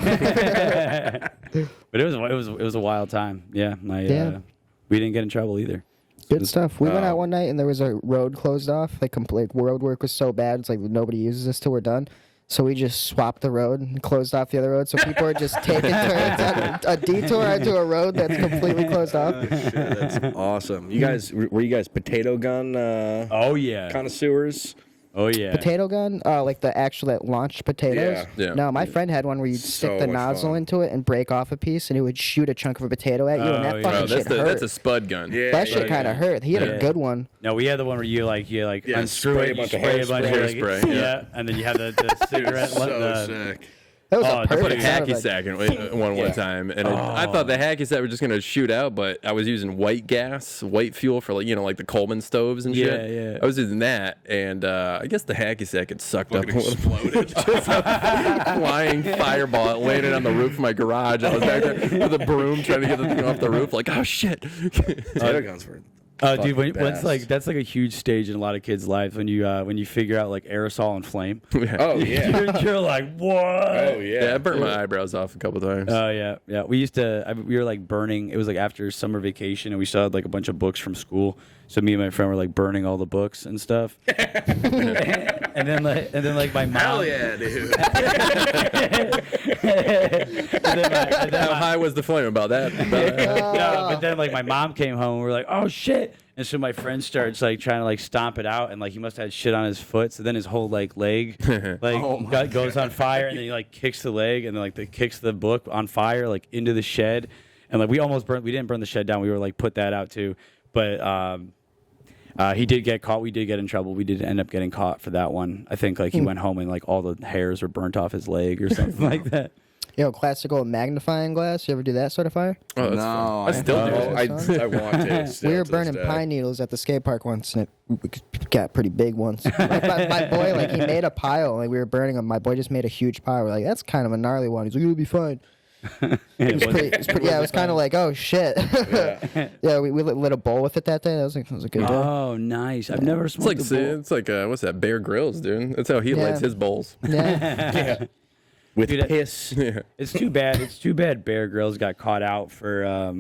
But it was a wild time. Yeah, we didn't get in trouble either. Good stuff. We went out one night and there was a road closed off. Road work was so bad. It's nobody uses this till we're done. So we just swapped the road and closed off the other road. So people are just taking turns on a detour onto a road that's completely closed off. Shit, that's awesome. You guys, were you guys potato gun Oh yeah. connoisseurs? Oh yeah. Potato gun? The actual that launched potatoes? Yeah. No, my friend had one where you'd stick So the much nozzle fun. into it and break off a piece, and it would shoot a chunk of a potato at you, and that Oh, fucking yeah. shit hurt. That's a spud gun. Yeah. That shit kind of hurt. He had a good one. No, we had the one where you unscrew spray it, a bunch you of spray a bunch of hairspray. yeah, and then you have the cigarette. So sick. That was Oh, a I put a perfect sound Hacky effect. sack in one time, and I thought the hacky sack was just gonna shoot out, but I was using white fuel for the Coleman stoves and shit. Yeah, yeah. I was using that, and I guess the hacky sack had sucked up. Exploded. Flying fireball, it landed on the roof of my garage. I was back there with a broom trying to get the thing off the roof. Oh shit! Potato guns were. Oh, dude, fucking that's best. that's a huge stage in a lot of kids' lives when you figure out aerosol and flame. Oh yeah. You're like, what? Oh yeah. Yeah, I burnt my eyebrows off a couple times. Oh yeah. We used to. We were burning. It was after summer vacation, and we still had a bunch of books from school. So me and my friend were burning all the books and stuff. and then my mom. Hell yeah, dude. How high was the flame about that? No, but then my mom came home and we're like, oh shit. And so my friend starts trying to stomp it out, and he must have had shit on his foot. So then his whole leg goes on fire, and then he kicks the leg, and then kicks the book on fire into the shed. And we almost burned. We didn't burn the shed down. We were put that out too. But He did get caught. We did get in trouble. We did end up getting caught for that one. I think like he went home and like all the hairs were burnt off his leg or something like that. Yo, classical magnifying glass. You ever do that sort of fire? Oh, that's No, fun. I still do. I want to. Still We were to this burning day. pine needles at the skate park once, and it got pretty big once. my boy, like, he made a pile. Like, we were burning them. My boy just made a huge pile. We're like, that's kind of a gnarly one. He's like, it'll be fine. It was kind of like, oh shit. Yeah, we lit a bowl with it that day. That was a good day. Oh, nice. I've never smoked a bowl. It's like what's that? Bear Grylls, dude. That's how he Yeah. lights his bowls. Yeah. With Dude, piss. Yeah. It's too bad. It's too bad Bear Grylls got caught out for.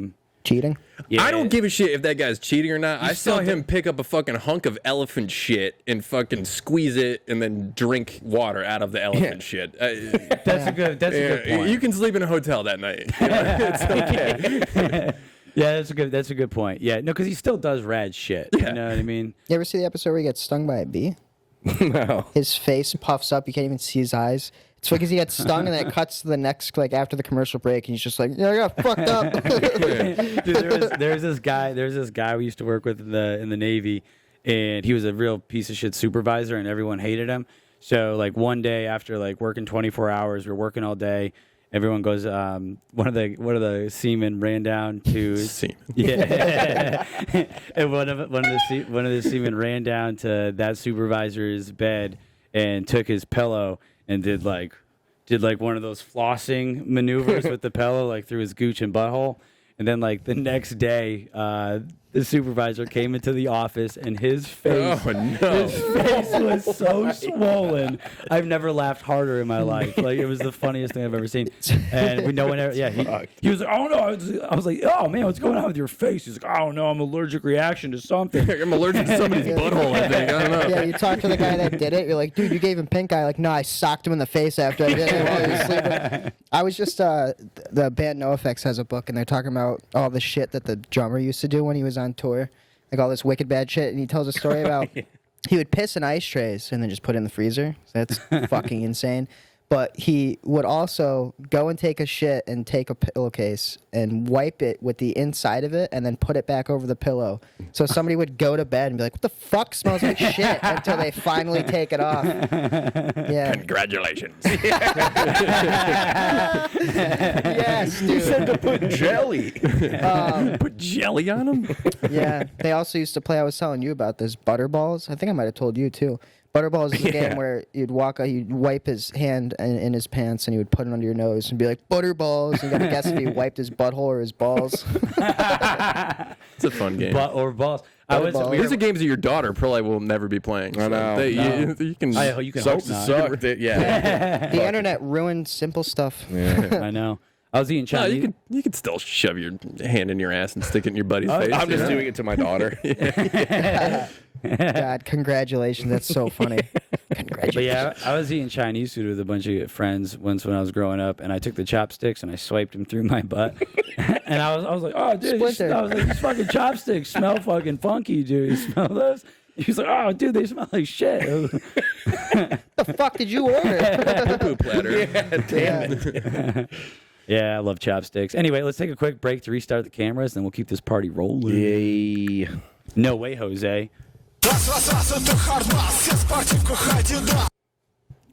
Cheating. Yeah. I don't give a shit if that guy's cheating or not. I saw still him pick up a fucking hunk of elephant shit and fucking squeeze it and then drink water out of the elephant shit. That's a good. That's a good point. You can sleep in a hotel that night. It's okay. Yeah, that's a good point. Yeah, no, because he still does rad shit. Yeah. You know what I mean? You ever see the episode where he gets stung by a bee? No. His face puffs up. You can't even see his eyes. It's because he got stung, and then it cuts to the next, like, after the commercial break, and he's just like, yeah, I got fucked up. Dude, there's this guy we used to work with in the Navy, and he was a real piece of shit supervisor, and everyone hated him. So like one day after like working 24 hours, we were working all day. Everyone goes. One of the seamen ran down to Seaman. Yeah, and one of the seamen ran down to that supervisor's bed and took his pillow and did like one of those flossing maneuvers with the pillow, like through his gooch and butthole. And then like the next day, the supervisor came into the office and his face, was so swollen. I've never laughed harder in my life. Like, it was the funniest thing I've ever seen. And he was like, oh no. I was like, oh man, what's going on with your face? He's like, oh no, I'm allergic reaction to something. I'm allergic to somebody's butthole, I think. I don't know. Yeah, you talk to the guy that did it. You're like, dude, you gave him pink eye. Like, no, I socked him in the face after I did it while he was sleeping. I was just, the band NoFX has a book, and they're talking about all the shit that the drummer used to do when he was on tour. Like all this wicked bad shit. And he tells a story about he would piss in ice trays and then just put it in the freezer. That's fucking insane. But he would also go and take a shit and take a pillowcase and wipe it with the inside of it and then put it back over the pillow. So somebody would go to bed and be like, what the fuck smells like shit, until they finally take it off. Yeah. Congratulations. Yes, You dude. said to put jelly. Put jelly on him? Yeah. They also used to play, I was telling you about this, Butterballs. I think I might have told you too. Butterballs is a game where you'd wipe his hand in his pants and he would put it under your nose and be like, Butterballs. And you got to guess if he wiped his butthole or his balls. It's a fun game. Or balls. These are games that your daughter probably will never be playing. I know. You can. You can hope not. Sucked it. Yeah. The internet ruined simple stuff. I know. I was eating No, Chinese. you can still shove your hand in your ass and stick it in your buddy's face. I'm just doing it to my daughter. God, congratulations. That's so funny. Congratulations. But yeah, I was eating Chinese food with a bunch of friends once when I was growing up, and I took the chopsticks and I swiped them through my butt, and I was like, oh dude, these fucking chopsticks smell fucking funky, dude. You smell those? He was like, oh dude, they smell like shit. the fuck did you order? Poo platter. Damn it. Yeah, I love chopsticks. Anyway, let's take a quick break to restart the cameras, and we'll keep this party rolling. Yay. No way, Jose. All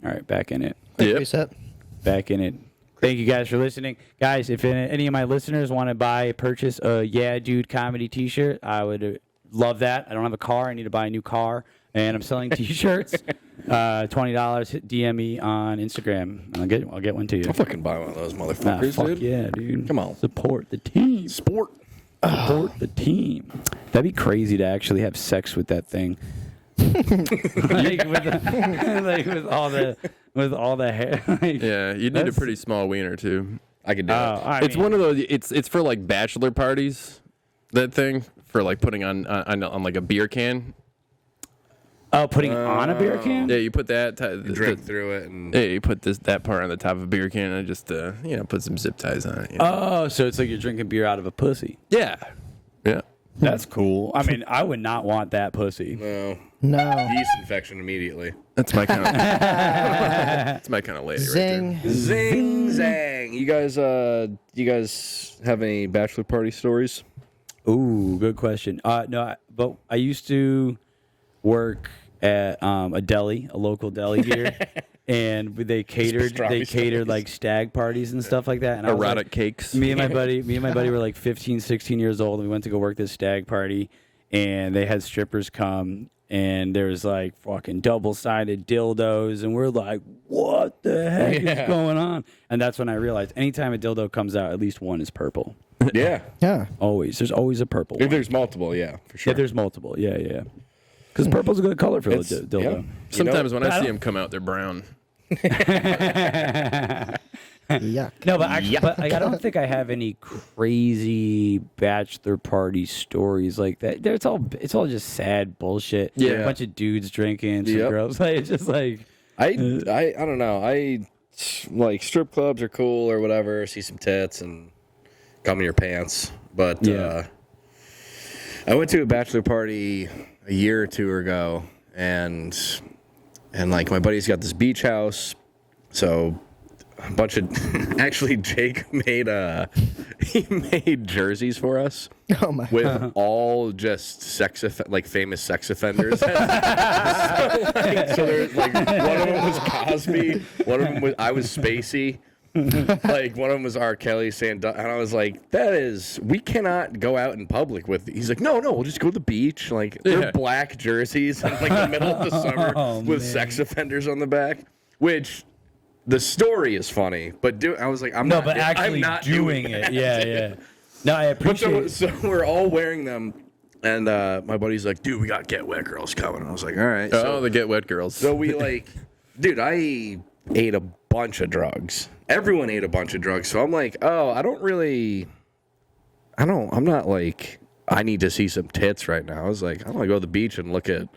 right, back in it. Yep. Reset. Back in it. Thank you guys for listening. Guys, if any of my listeners want to purchase a Yeah Dude comedy t-shirt, I would love that. I don't have a car. I need to buy a new car. And I'm selling t-shirts. $20. Hit DM me on Instagram. And I'll get one to you. I'll fucking buy one of those Nah, motherfuckers, fuck dude. yeah, dude. Come on. Support the team. Sport. Support the team. That'd be crazy to actually have sex with that thing. with all the hair. Yeah, you need a pretty small wiener too. I could do it. It's one of those. It's for like bachelor parties. That thing for like putting on like a beer can. Oh, putting it on a beer can? Yeah, you put that. Drink through it. And Yeah, you put that part on the top of a beer can and just put some zip ties on it. You know? Oh, so it's like you're drinking beer out of a pussy. Yeah. That's cool. I mean, I would not want that pussy. No. yeast infection immediately. That's my kind of. That's my kind of lady Zing. right there. Zing zang. You guys have any bachelor party stories? Ooh, good question. But I used to work at a deli, a local deli here, and they catered like stag parties and stuff like that. And Erotic cakes. Me and my buddy were like 15, 16 years old, and we went to go work this stag party, and they had strippers come, and there was like fucking double-sided dildos, and we're like, what the heck is going on? And that's when I realized anytime a dildo comes out, at least one is purple. Yeah. Yeah. Always. There's always a purple If one. there's multiple, yeah, for sure. Yeah, there's multiple. Yeah. Because purple's a good color for a dildo. Yeah. Sometimes when I see them come out, they're brown. Yuck. No, but I don't think I have any crazy bachelor party stories like that. It's all just sad bullshit. Yeah. A bunch of dudes drinking, some Yep. girls. Like, it's just like I don't know. I like strip clubs are cool or whatever. See some tits and come in your pants. But I went to a bachelor party a year or two ago, and like my buddy's got this beach house, so a bunch of actually Jake made he made jerseys for us. Oh my. With all just famous sex offenders. So there's like one of them was Cosby, one of them was I was Spacey, like one of them was R. Kelly and I was like, we cannot go out in public with. He's like, no, we'll just go to the beach. Like they're black jerseys in like the middle of the summer with sex offenders on the back, which. The story is funny, but I was like, I'm not doing it. Yeah. No, I appreciate So we're all wearing them, and my buddy's like, dude, we got Get Wet Girls coming. I was like, all right. So, The Get Wet Girls. So we like, dude, I ate a bunch of drugs. Everyone ate a bunch of drugs. So I'm like, I'm not like, I need to see some tits right now. I was like, I want to go to the beach and look at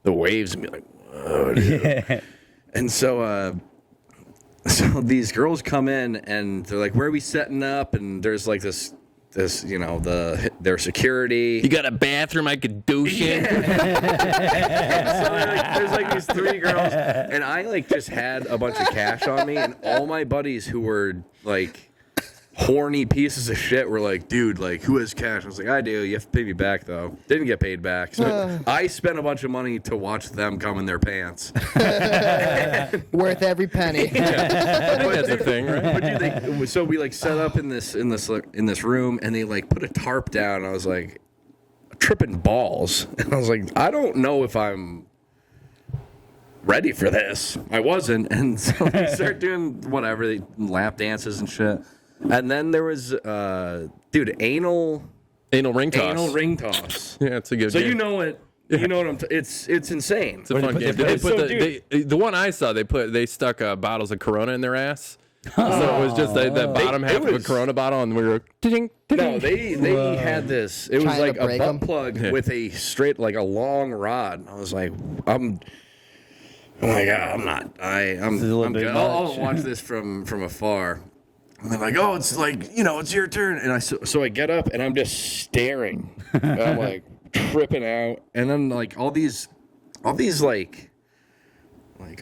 the waves and be like, oh, dude. And so these girls come in and they're like, where are we setting up? And there's like this, their security. You got a bathroom I could douche in? So there's like these three girls, and I like just had a bunch of cash on me, and all my buddies who were like horny pieces of shit were like, dude, like, who has cash? I was like, I do. You have to pay me back, though. Didn't get paid back. So I spent a bunch of money to watch them come in their pants. Worth every penny. I think that's a thing, right? But dude, so we like set up in this room, and they like put a tarp down. And I was like, tripping balls. And I was like, I don't know if I'm ready for this. I wasn't. And so we start doing whatever, lap dances and shit. And then there was, anal Anal ring toss. Anal ring toss. Yeah, it's a good So game. you know what? You know what I'm. It's insane. It's a fun game. The one I saw, they stuck bottles of Corona in their ass. So it was just the bottom half of a Corona bottle, and we were. No, they had this. It was Trying like to a break butt 'em? plug with a straight, like a long rod. I was like, I'm. Oh my god, I'm not. I'm good. I'll watch this from afar. And they're like, oh, it's like, it's your turn. And so I get up and I'm just staring. And I'm like tripping out. And then like all these like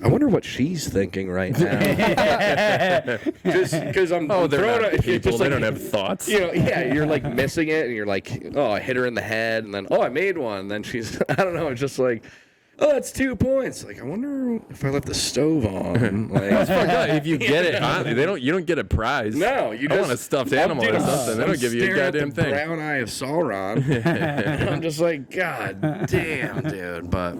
I wonder what she's thinking right now. Just because I'm they're not people. just They like, don't have thoughts. You're like missing it, and you're like, oh, I hit her in the head, and then I made one. And then she's, I don't know, it's just like, oh, that's 2 points. Like, I wonder if I left the stove on. Like, That's fucked up. If you get it, you don't get a prize. no, you I just want a stuffed animal or something. They don't give you a goddamn thing. Brown eye of Sauron. And I'm just like, God damn, dude. But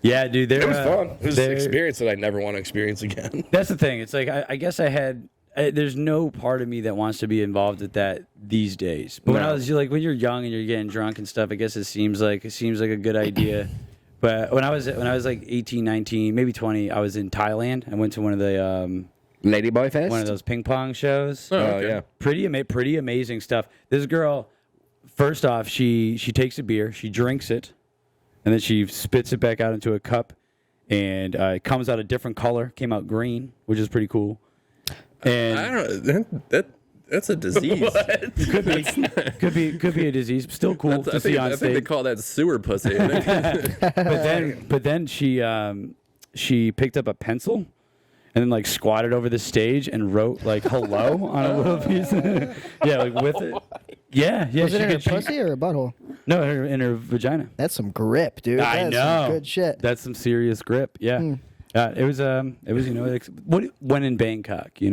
yeah, dude, it was fun. It was an experience that I never want to experience again. That's the thing. It's like I guess there's no part of me that wants to be involved with that these days. But when you're young and you're getting drunk and stuff, I guess it seems like a good idea. But when I was like 18, 19, maybe 20, I was in Thailand. I went to one of the Ladyboy Fest? one of those ping pong shows. Oh, okay. Yeah. Pretty amazing stuff. This girl, first off, she takes a beer, she drinks it, and then she spits it back out into a cup, and it comes out a different color. Came out green, which is pretty cool. And I don't know. That's a disease. could be a disease. Still cool to see on I think they call that sewer pussy. But then she picked up a pencil, and then like squatted over the stage and wrote like hello on a little piece. Yeah, like with it. Yeah. Was it in her pussy or a butthole? No, in her vagina. That's some grip, dude. I That is know. some good shit. That's some serious grip. Yeah. It was when in Bangkok, you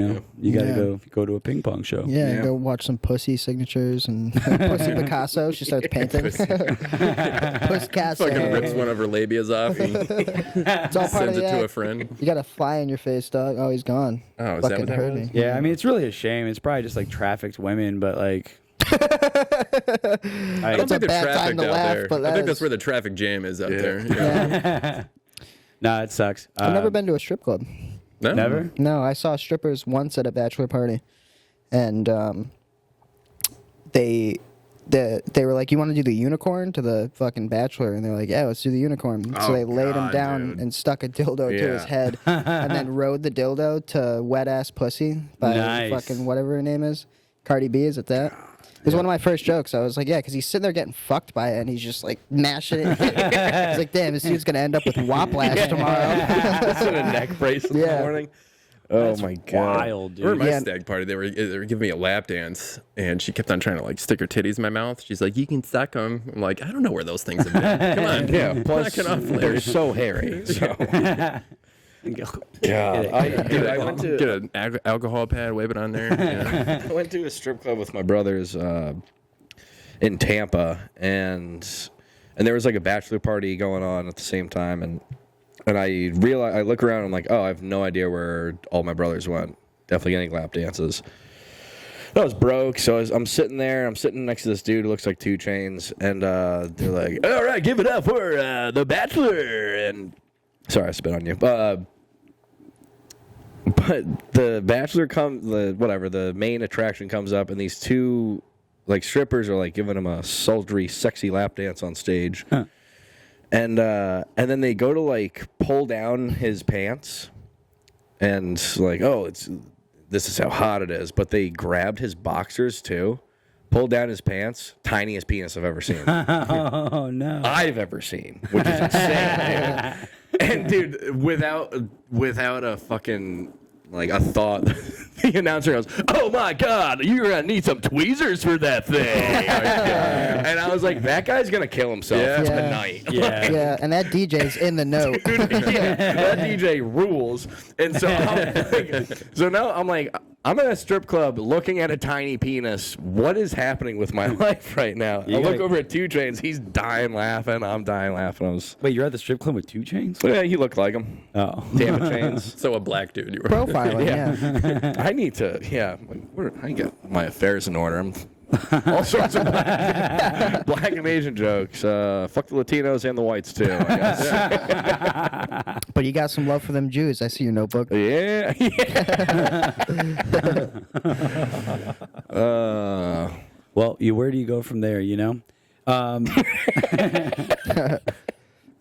gotta go to a ping pong show. Yeah, go watch some pussy signatures and pussy Picasso. She starts painting. Pussy Picasso. Fucking rips one of her labias off and It's all part of sends the it to a act. friend. You got a fly in your face, dog. Oh, he's gone. Oh, is that Fucking what that hurt was? me. Yeah, I mean it's really a shame. It's probably just like trafficked women, but like I don't It's a think they're bad time trafficked to out laugh, there. but I think that that's is- where the traffic jam is out there. Yeah. nah, it sucks. I've never been to a strip club. No? Never? No, I saw strippers once at a bachelor party, and they were like, "You want to do the unicorn to the fucking bachelor?" And they're like, "Yeah, let's do the unicorn." So Oh, they laid him God, down dude. and stuck a dildo to his Yeah. head, and then rode the dildo to wet ass pussy by Nice. fucking whatever her name is, Cardi B. Is it that? It was one of my first jokes. I was like, yeah, because he's sitting there getting fucked by it, and he's just like mashing it. He's like, damn, this dude's gonna end up with Waplash tomorrow. Just in a neck brace in the Yeah. morning. Oh my god. Wild, I remember dude. my Yeah. stag party. They were giving me a lap dance, and she kept on trying to like stick her titties in my mouth. She's like, "You can suck them." I'm like, "I don't know where those things have been. Come on, Yeah, plus knock it off, they're Larry." so hairy. So. God, I went to Get an alcohol pad, wave it on there. Yeah. I went to a strip club with my brothers in Tampa, and there was like a bachelor party going on at the same time, and I realized, I look around, I'm like, oh, I have no idea where all my brothers went. Definitely getting lap dances. I was broke, so I'm sitting there. I'm sitting next to this dude who looks like 2 Chainz, and they're like, "All right, give it up for the Bachelor." And sorry, I spit on you. But the Bachelor the main attraction comes up, and these 2 like strippers are like giving him a sultry, sexy lap dance on stage. Huh. And then they go to like pull down his pants, and like, oh, this is how hot it is. But they grabbed his boxers too, pulled down his pants. Tiniest penis I've ever seen. Oh no. I've ever seen, which is insane. Dude. And dude, without a fucking like a thought, the announcer goes, "Oh my God, you're gonna need some tweezers for that thing." And I was like, "That guy's gonna kill himself Yeah. tonight." Yeah. Yeah, and that DJ's in the know. Dude, yeah, that DJ rules. And so now I'm like, I'm at a strip club looking at a tiny penis. What is happening with my life right now? I look over at 2 Chainz. He's dying laughing. I'm dying laughing. Wait, you're at the strip club with 2 Chainz? Yeah, he looked like him. Oh. Damn it, Chainz. So a black dude, you were. Profiling, yeah. I need to, I get my affairs in order. I'm all sorts of black and Asian jokes. Fuck the Latinos and the whites too, I guess. But you got some love for them Jews. I see your notebook. Yeah. Well, where do you go from there, you know? I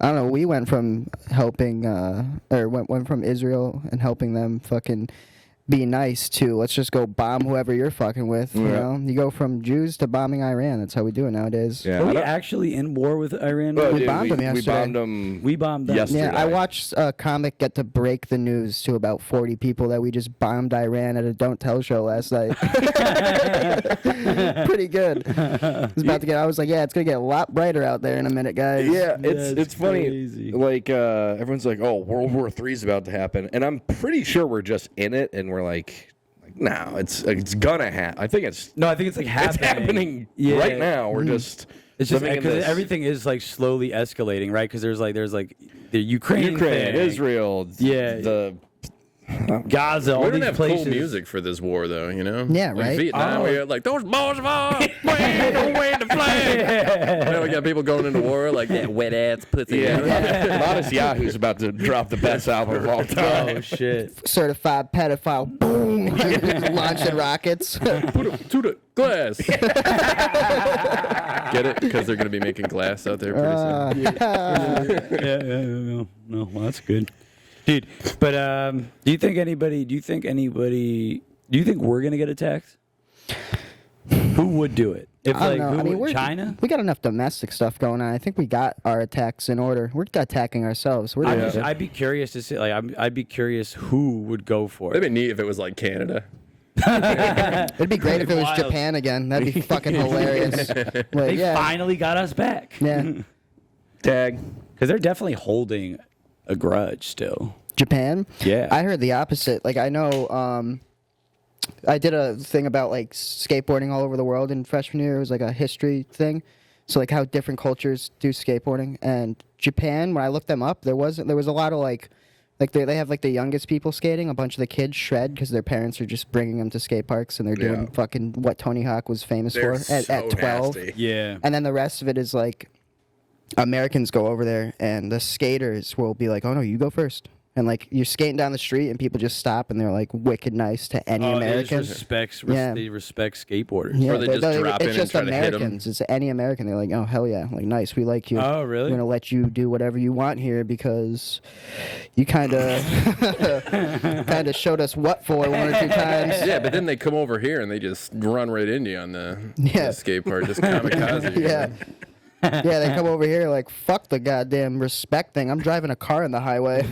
don't know. We went from helping, went from Israel and helping them fucking be nice to let's just go bomb whoever you're fucking with. You know, you go from Jews to bombing Iran. That's how we do it nowadays. Yeah. Are I we don't- actually in war with Iran? Oh, We dude, bombed them we yesterday. bombed them. We bombed them. yesterday. Yeah, I watched a comic get to break the news to about 40 people that we just bombed Iran at a Don't Tell show last night. Pretty good. I was like, yeah, it's going to get a lot brighter out there in a minute, guys. Yeah, That's it's funny. crazy. Like everyone's like, "Oh, World War III is about to happen," and I'm pretty sure we're just in it, and we're like no, it's gonna happen. I think it's No, I think it's like happening. it's happening Yeah. right now. We're just It's just living in because this. everything is like slowly escalating, right? Because there's like the Ukraine thing, Israel, Yeah. the Gaza, all We don't these have places. cool music for this war, though, you know? Yeah, Like right? Vietnam, Oh. we had like, those boys are wave the flag. Now we got people going into war like, that wet ass pussy. yeah. Modest Yahoo's about to drop the best album of all time. Oh shit! Certified pedophile. Boom. Launching rockets. Put it to the glass. Get it? Because they're going to be making glass out there pretty soon. No, well, that's good, dude. But do you think we're gonna get attacked? Who would do it? If I like don't know. I mean, we're China. We got enough domestic stuff going on. I think we got our attacks in order. We're attacking ourselves. We're doing good. I'd be curious to see. Like, I'd be curious who would go for It'd it. be neat if it was like Canada. It'd be great if it was Wild. Japan again. That'd be fucking hilarious. But, They yeah, finally got us back. yeah. Tag. Because they're definitely holding a grudge still. Japan. Yeah. I heard the opposite. Like I know. I did a thing about like skateboarding all over the world in freshman year. It was like a history thing. So like how different cultures do skateboarding. And Japan, when I looked them up, there was a lot of like they have like the youngest people skating. A bunch of the kids shred because their parents are just bringing them to skate parks and they're doing fucking what Tony Hawk was famous They're for at 12. nasty. Yeah. And then the rest of it is like Americans go over there and the skaters will be like, oh no, you go first. And like you're skating down the street and people just stop and they're like wicked nice to any American. They respect skateboarders. Yeah, Or they just drop in it's and just try to hit 'em. Americans. It's any American. They're like, oh hell yeah, like nice, we like you. Oh, really? We're gonna let you do whatever you want here because you kind of showed us what for one or two times. Yeah, but then they come over here and they just run right into you on the Yeah. skate park, just kamikaze. you Yeah. know? Yeah, they come over here like, fuck the goddamn respect thing. I'm driving a car on the highway.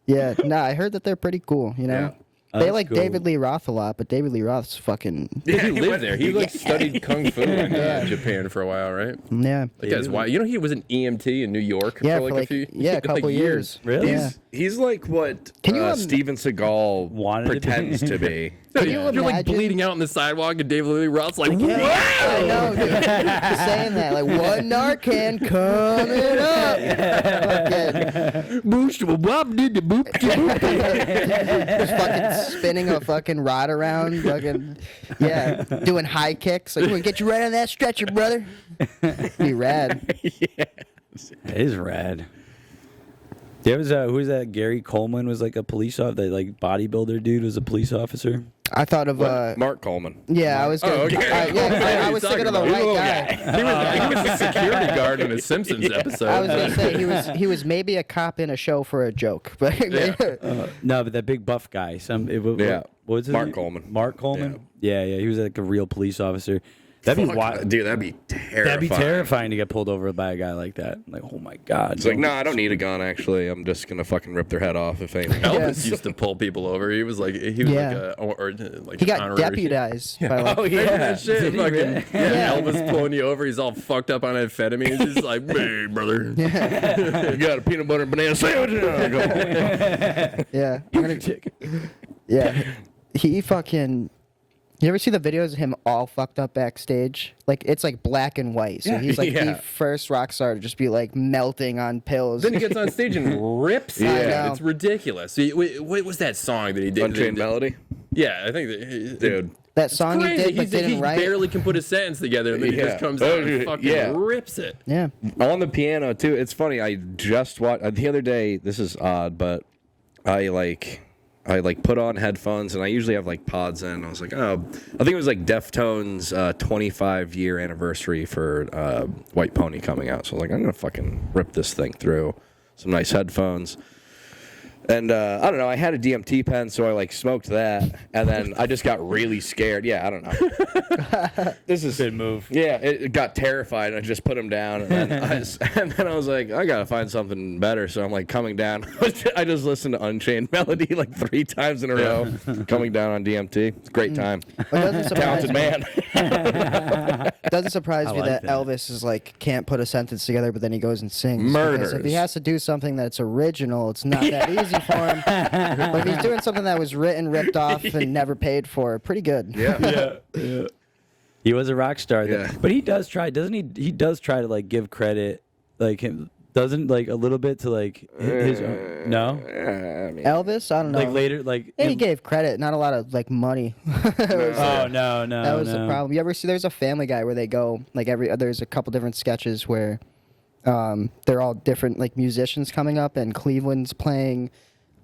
Yeah, nah, I heard that they're pretty cool, you know? Yeah. They That's like cool. David Lee Roth a lot, but David Lee Roth's fucking... Yeah, he lived there. He like studied kung fu in Japan for a while, right? Yeah. That guy's wild. You know, he was an EMT in New York Yeah, for like a few a couple like years. Really? Yeah. He's like what Can you Steven Seagal Wanted to be. pretends to be. No, you you're like imagine- bleeding out on the sidewalk, and David Lee Roth's like, I know, dude. Saying that, like, one Narcan coming up. boost, boop, did the boop, Just fucking spinning a fucking rod around, fucking, yeah, doing high kicks. Like, we're gonna get you right on that stretcher, brother. Be rad. It is rad. There was who was that? Gary Coleman was like a police officer. That like bodybuilder dude was a police officer. I thought of, Mark Coleman. yeah, I was gonna, Oh, okay. I was thinking of the right guy. He was the security guard in a Simpsons episode. I was gonna say he was maybe a cop in a show for a joke, but No, but that big buff guy. What was his Mark name? Coleman. Mark Coleman. Yeah, he was like a real police officer. That'd be Fuck, wild. dude, that'd be terrifying. That'd be terrifying to get pulled over by a guy like that. Like, oh my god. It's like, no, I don't need a gun. Actually, I'm just gonna fucking rip their head off if anything. Elvis used to pull people over. He was like Yeah. like he got honorary- deputizized by like, oh Remember yeah. that shit? Did he Fucking, really? yeah, Elvis pulling you over. He's all fucked up on amphetamines. He's like, hey, brother. You got a peanut butter and banana sandwich? yeah, I'm gonna, yeah, he fucking. You ever see the videos of him all fucked up backstage? Like, it's like black and white. So he's like Yeah. the first rock star to just be like melting on pills. Then he gets on stage and rips. I it. know. It's ridiculous. What was that song that he did? Unchained Melody, Yeah, I think that, dude. That song he crazy. did, but he didn't write. barely can put a sentence together, and then he Yeah. just comes Oh, out and fucking yeah. rips it. Yeah. On the piano too. It's funny. I just watched the other day. This is odd, but I put on headphones and I usually have like pods in. I was like, oh, I think it was like Deftones' 25-year anniversary for White Pony coming out. So I was like, I'm gonna fucking rip this thing through some nice headphones. And I don't know. I had a DMT pen, so I like smoked that, and then I just got really scared. Yeah, I don't know. This is Good move. Yeah, it got terrified. I just put him down, and then I was like, I gotta find something better. So I'm like coming down. I just listened to Unchained Melody like 3 times in a row, coming down on DMT. It's a great time. It doesn't surprise Talented me. man. It doesn't surprise me like that that. Elvis is like can't put a sentence together, but then he goes and sings. Murders. Because if he has to do something that's original, it's not that easy for him. But if he's doing something that was written, ripped off, and never paid for, pretty good. Yeah. He was a rock star. Yeah. But he does try, doesn't he? He does try to like give credit, like him. Doesn't like a little bit to like his no, I mean, Elvis, I don't know. like later, like Yeah, he him- gave credit, not a lot of like money. Oh no, That was the problem. You ever see? There's a Family Guy where they go like there's a couple different sketches where they're all different like musicians coming up, and Cleveland's playing.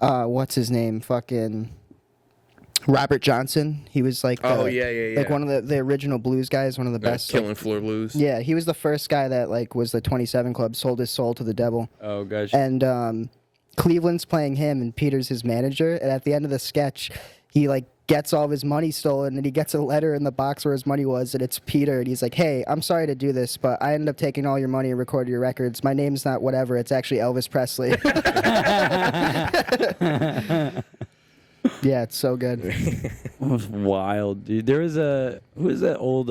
What's his name? Fucking Robert Johnson. He was like like one of the original blues guys, one of the best. Killing Floor Blues. Yeah, he was the first guy that like was the 27 Club, sold his soul to the devil. Oh gosh. And Cleveland's playing him, and Peter's his manager. And at the end of the sketch, he like gets all of his money stolen, and he gets a letter in the box where his money was, and it's Peter, and he's like, hey, I'm sorry to do this, but I ended up taking all your money and recorded your records. My name's not whatever, it's actually Elvis Presley. Yeah, it's so good. That was wild, dude. There was who is that old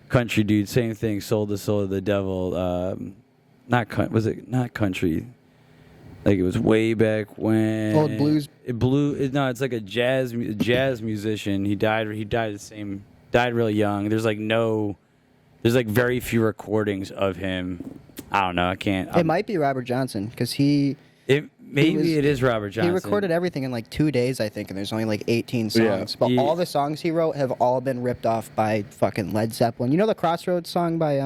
country dude? Same thing. Sold the soul of the devil. Was it not country? Like it was way back when. Old blues. No, it's like a jazz musician. He died really young. There's like very few recordings of him. I don't know. I can't. It might be Robert Johnson, because Maybe it is Robert Johnson. He recorded everything in like 2 days, I think, and there's only like 18 songs. Yeah. But all the songs he wrote have all been ripped off by fucking Led Zeppelin. You know the Crossroads song by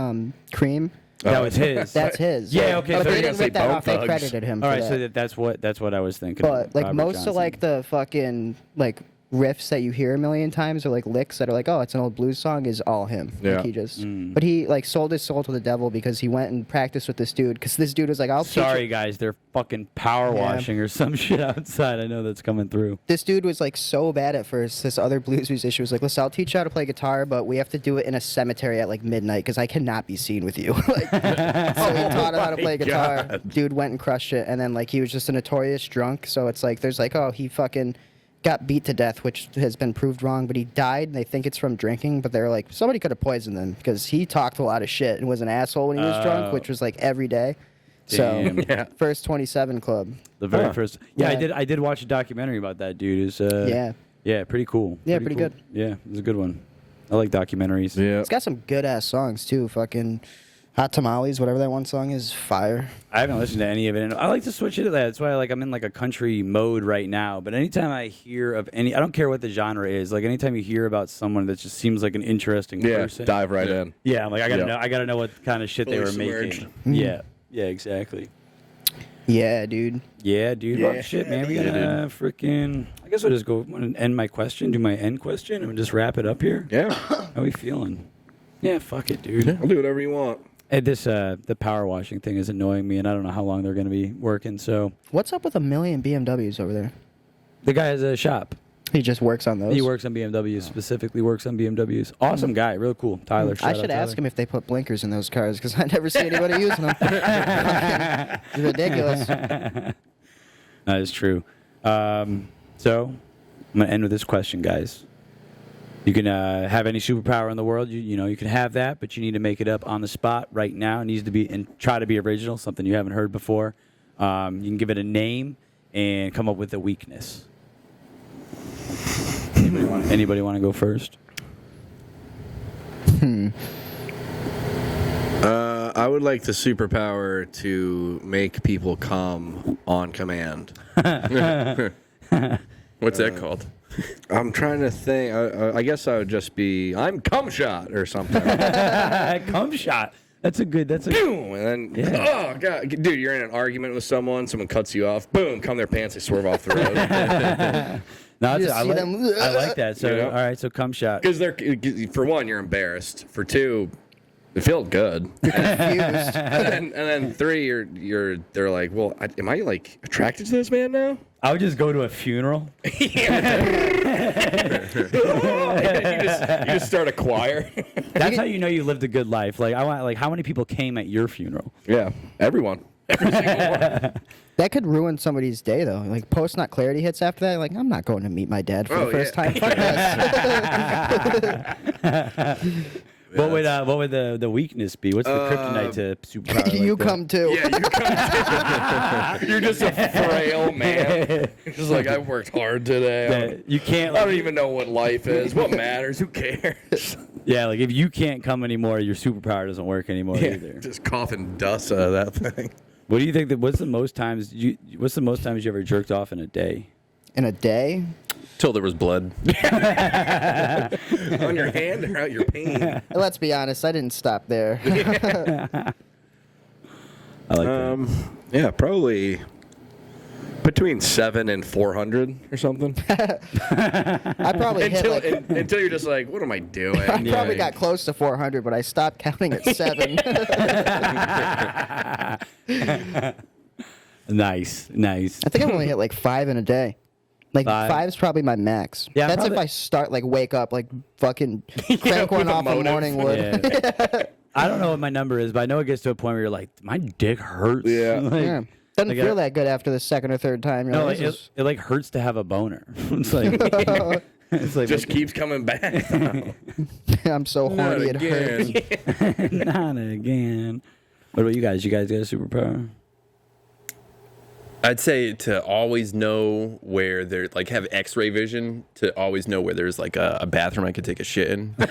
Cream? That was his. That's his. Yeah, okay. But So they you're didn't gonna rip say that Bone off. They Thugs. credited him All for right, that. so that's what I was thinking. But like Robert most Johnson. of like the fucking like riffs that you hear a million times, or like licks that are like, oh, it's an old blues song, is all him. Yeah. Like he just, but he like sold his soul to the devil because he went and practiced with this dude. Because this dude was like, I'll teach Sorry, you. guys, they're fucking power washing or some shit outside. I know that's coming through. This dude was like so bad at first. This other blues musician was like, listen, I'll teach you how to play guitar, but we have to do it in a cemetery at like midnight because I cannot be seen with you. Like, so he taught him how to play guitar. God. Dude went and crushed it, and then like he was just a notorious drunk. So it's like there's like, oh, he fucking got beat to death, which has been proved wrong, but he died, and they think it's from drinking, but they're like, somebody could have poisoned him because he talked a lot of shit and was an asshole when he was drunk, which was like every day. Damn. So, Yeah. First 27 Club. The very first. Yeah, Yeah. I did watch a documentary about that dude. It's Yeah. pretty cool. Yeah, pretty cool. good. Yeah, it was a good one. I like documentaries. Yeah. It's got some good-ass songs, too. Fucking Hot Tamales, whatever that one song is, fire. I haven't listened to any of it, and I like to switch it to that. That's why I'm in like a country mode right now. But anytime I hear of I don't care what the genre is. Like anytime you hear about someone that just seems like an interesting Yeah. person, Dive right in. yeah, I'm like I gotta know what kind of shit they were Fully making. submerged. Yeah, exactly. Yeah, dude. Yeah, dude. Yeah. Well, shit, man. We gotta freaking. I guess I'll just go and end my question. Do my end question and just wrap it up here. Yeah. How we feeling? Yeah, fuck it, dude. I'll do whatever you want. Hey, the power washing thing is annoying me, and I don't know how long they're gonna be working. So What's up with a million BMWs over there? the guy has a shop. He just works on those. He works on BMWs, specifically works on BMWs. Awesome guy, real cool. Tyler, I should ask him if they put blinkers in those cars because I never see anybody using them. It's ridiculous. That is true. So I'm gonna end with this question, guys. You can have any superpower in the world. You can have that, but you need to make it up on the spot right now. It needs to be and try to be original, something you haven't heard before. You can give it a name and come up with a weakness. Anybody want to go first? I would like the superpower to make people come on command. What's that called? I'm trying to think. I guess I would just be, I'm cum shot or something. Cum shot. That's a Boom! And then, oh, God. Dude, you're in an argument with someone cuts you off. Boom! Come their pants, they swerve off the road. No, You just I see them, like that. So, Yeah. all right, so cum shot. Because for one, you're embarrassed. For two, it feels good. Confused. and then three, they're like, well, am I like attracted to this man now? I would just go to a funeral. you just start a choir. That's how you know you lived a good life. Like how many people came at your funeral? Yeah, everyone. Every single one. That could ruin somebody's day, though. Like, post not clarity hits after that. Like, I'm not going to meet my dad for the first time. Fuck this. What would the weakness be? What's the kryptonite to superpower? like You that? come too. Yeah, you come. You're just a frail man. Just like, I worked hard today. That you can't. I don't even know what life is. What matters? Who cares? Yeah, like if you can't come anymore, your superpower doesn't work anymore either. Just coughing dust out of that thing. What do you think? What's the most times you ever jerked off in a day? In a day? Till there was blood. On your hand or out your peen? Let's be honest, I didn't stop there. I like that. Yeah, probably between 700 and 400 or something. I probably hit like... Until you're just like, what am I doing? I probably got close to 400, but I stopped counting at 7. Nice. I think I've only hit like 5 in a day. Like Five. 5's probably my max. Yeah, That's probably- if I start like wake up like fucking crank one with a off in motive. morning wood. Yeah. I don't know what my number is, but I know it gets to a point where you're like, my dick hurts. Yeah. Like, Yeah. Doesn't Like, feel that good after the second or third time. You're No, like, like, it like hurts to have a boner. It's like, it's like Just keeps coming back. I'm so Not horny it hurts. again. not again. What about you guys? You guys got a superpower? I'd say to always know where there, like, have X-ray vision to always know where there's like a bathroom I could take a shit in. Yo,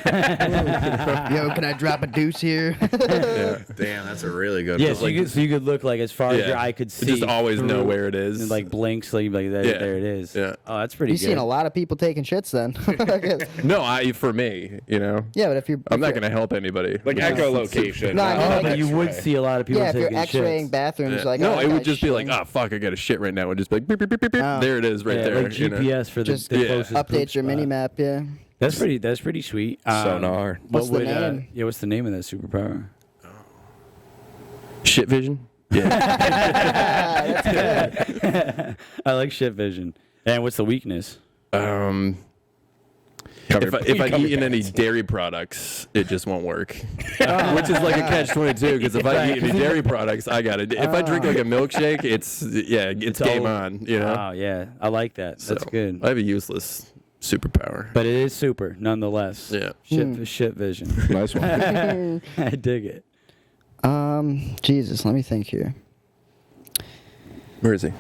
can I drop a deuce here? Yeah. Damn, that's a really good Yeah, one. so you could look like as far as your eye could see. Just always know through, where it is. and like blinks, like, there it is. Yeah. Oh, that's pretty You've good. seen a lot of people taking shits then. No, for me, you know. Yeah, but if you're I'm not gonna help anybody. like echolocation. No, I mean, Oh, like, but you would see a lot of people yeah, if you're taking X-raying shits. bathrooms, Yeah. like no, oh, it would nice just be like, shit. oh fuck, I got to shit right now. It would just be like, beep, beep, beep, beep, beep. Oh. There it is, right Yeah, there. like you know? GPS for the, Just the closest poop update your spot. mini map. Yeah. That's pretty sweet. Sonar. What What's the would, name? yeah, what's the name of that superpower? Shit vision. Yeah. I like shit vision. And what's the weakness? If I've eaten any dairy products, it just won't work. Which is like a catch-22 because if I eat any dairy products, I got it. If I drink like a milkshake, it's game over. on. You know. Oh yeah, I like that. That's So, good. I have a useless superpower. But it is super, nonetheless. Yeah. Shit vision. Nice one. I dig it. Jesus, let me think here. Where is he?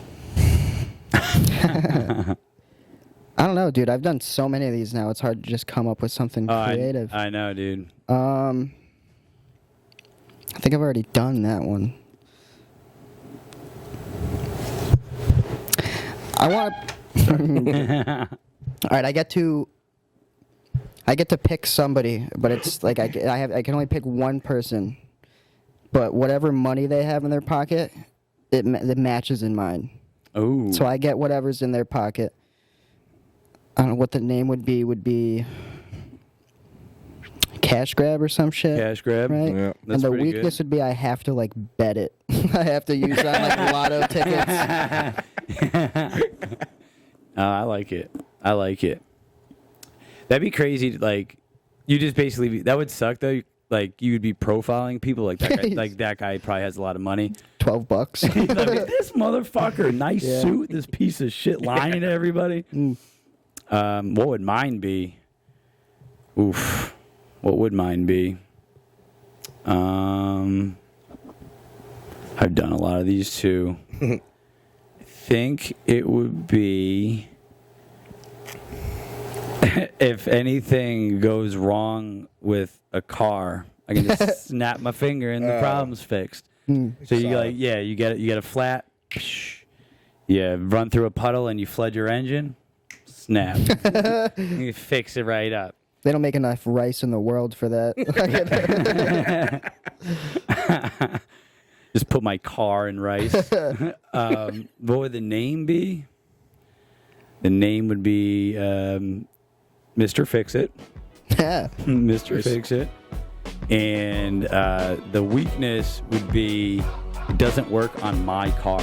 I don't know, dude. I've done so many of these now. It's hard to just come up with something creative. I know, dude. I think I've already done that one. I want to. All right, I get to pick somebody, but it's like I can only pick one person. But whatever money they have in their pocket, it matches in mine. Oh. So I get whatever's in their pocket. I don't know what the name would be cash grab or some shit. Cash grab. Right? Yeah. That's And the pretty weakness good. would be I have to like bet it. I have to use on like lotto tickets. I like it. I like it. That'd be crazy. Like, you just basically that would suck though. Like, you would be profiling people like that. Guy, like that guy probably has a lot of money. $12. He's like, this motherfucker, nice Yeah. suit. This piece of shit lying to everybody. What would mine be? Oof. What would mine be? I've done a lot of these too. I think it would be if anything goes wrong with a car, I can just snap my finger and the problem's fixed. So you like, yeah, you get a flat, yeah, run through a puddle and you flood your engine, snap, you fix it right up. They don't make enough rice in the world for that. Just put my car in rice. What would the name be? The name would be Mr. Fix-It. Yeah. Mr. Fix-It. And the weakness would be it doesn't work on my car.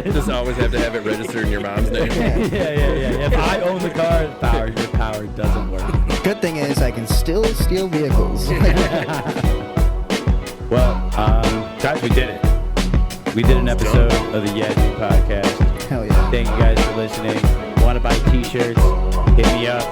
Just always have to have it registered in your mom's name. Yeah. If I own the car, your power doesn't work. Good thing is I can still steal vehicles. Well, guys, we did it. We did an episode of the Yeah Dude podcast. Hell yeah. Thank you guys for listening. Want to buy t-shirts? Hit me up.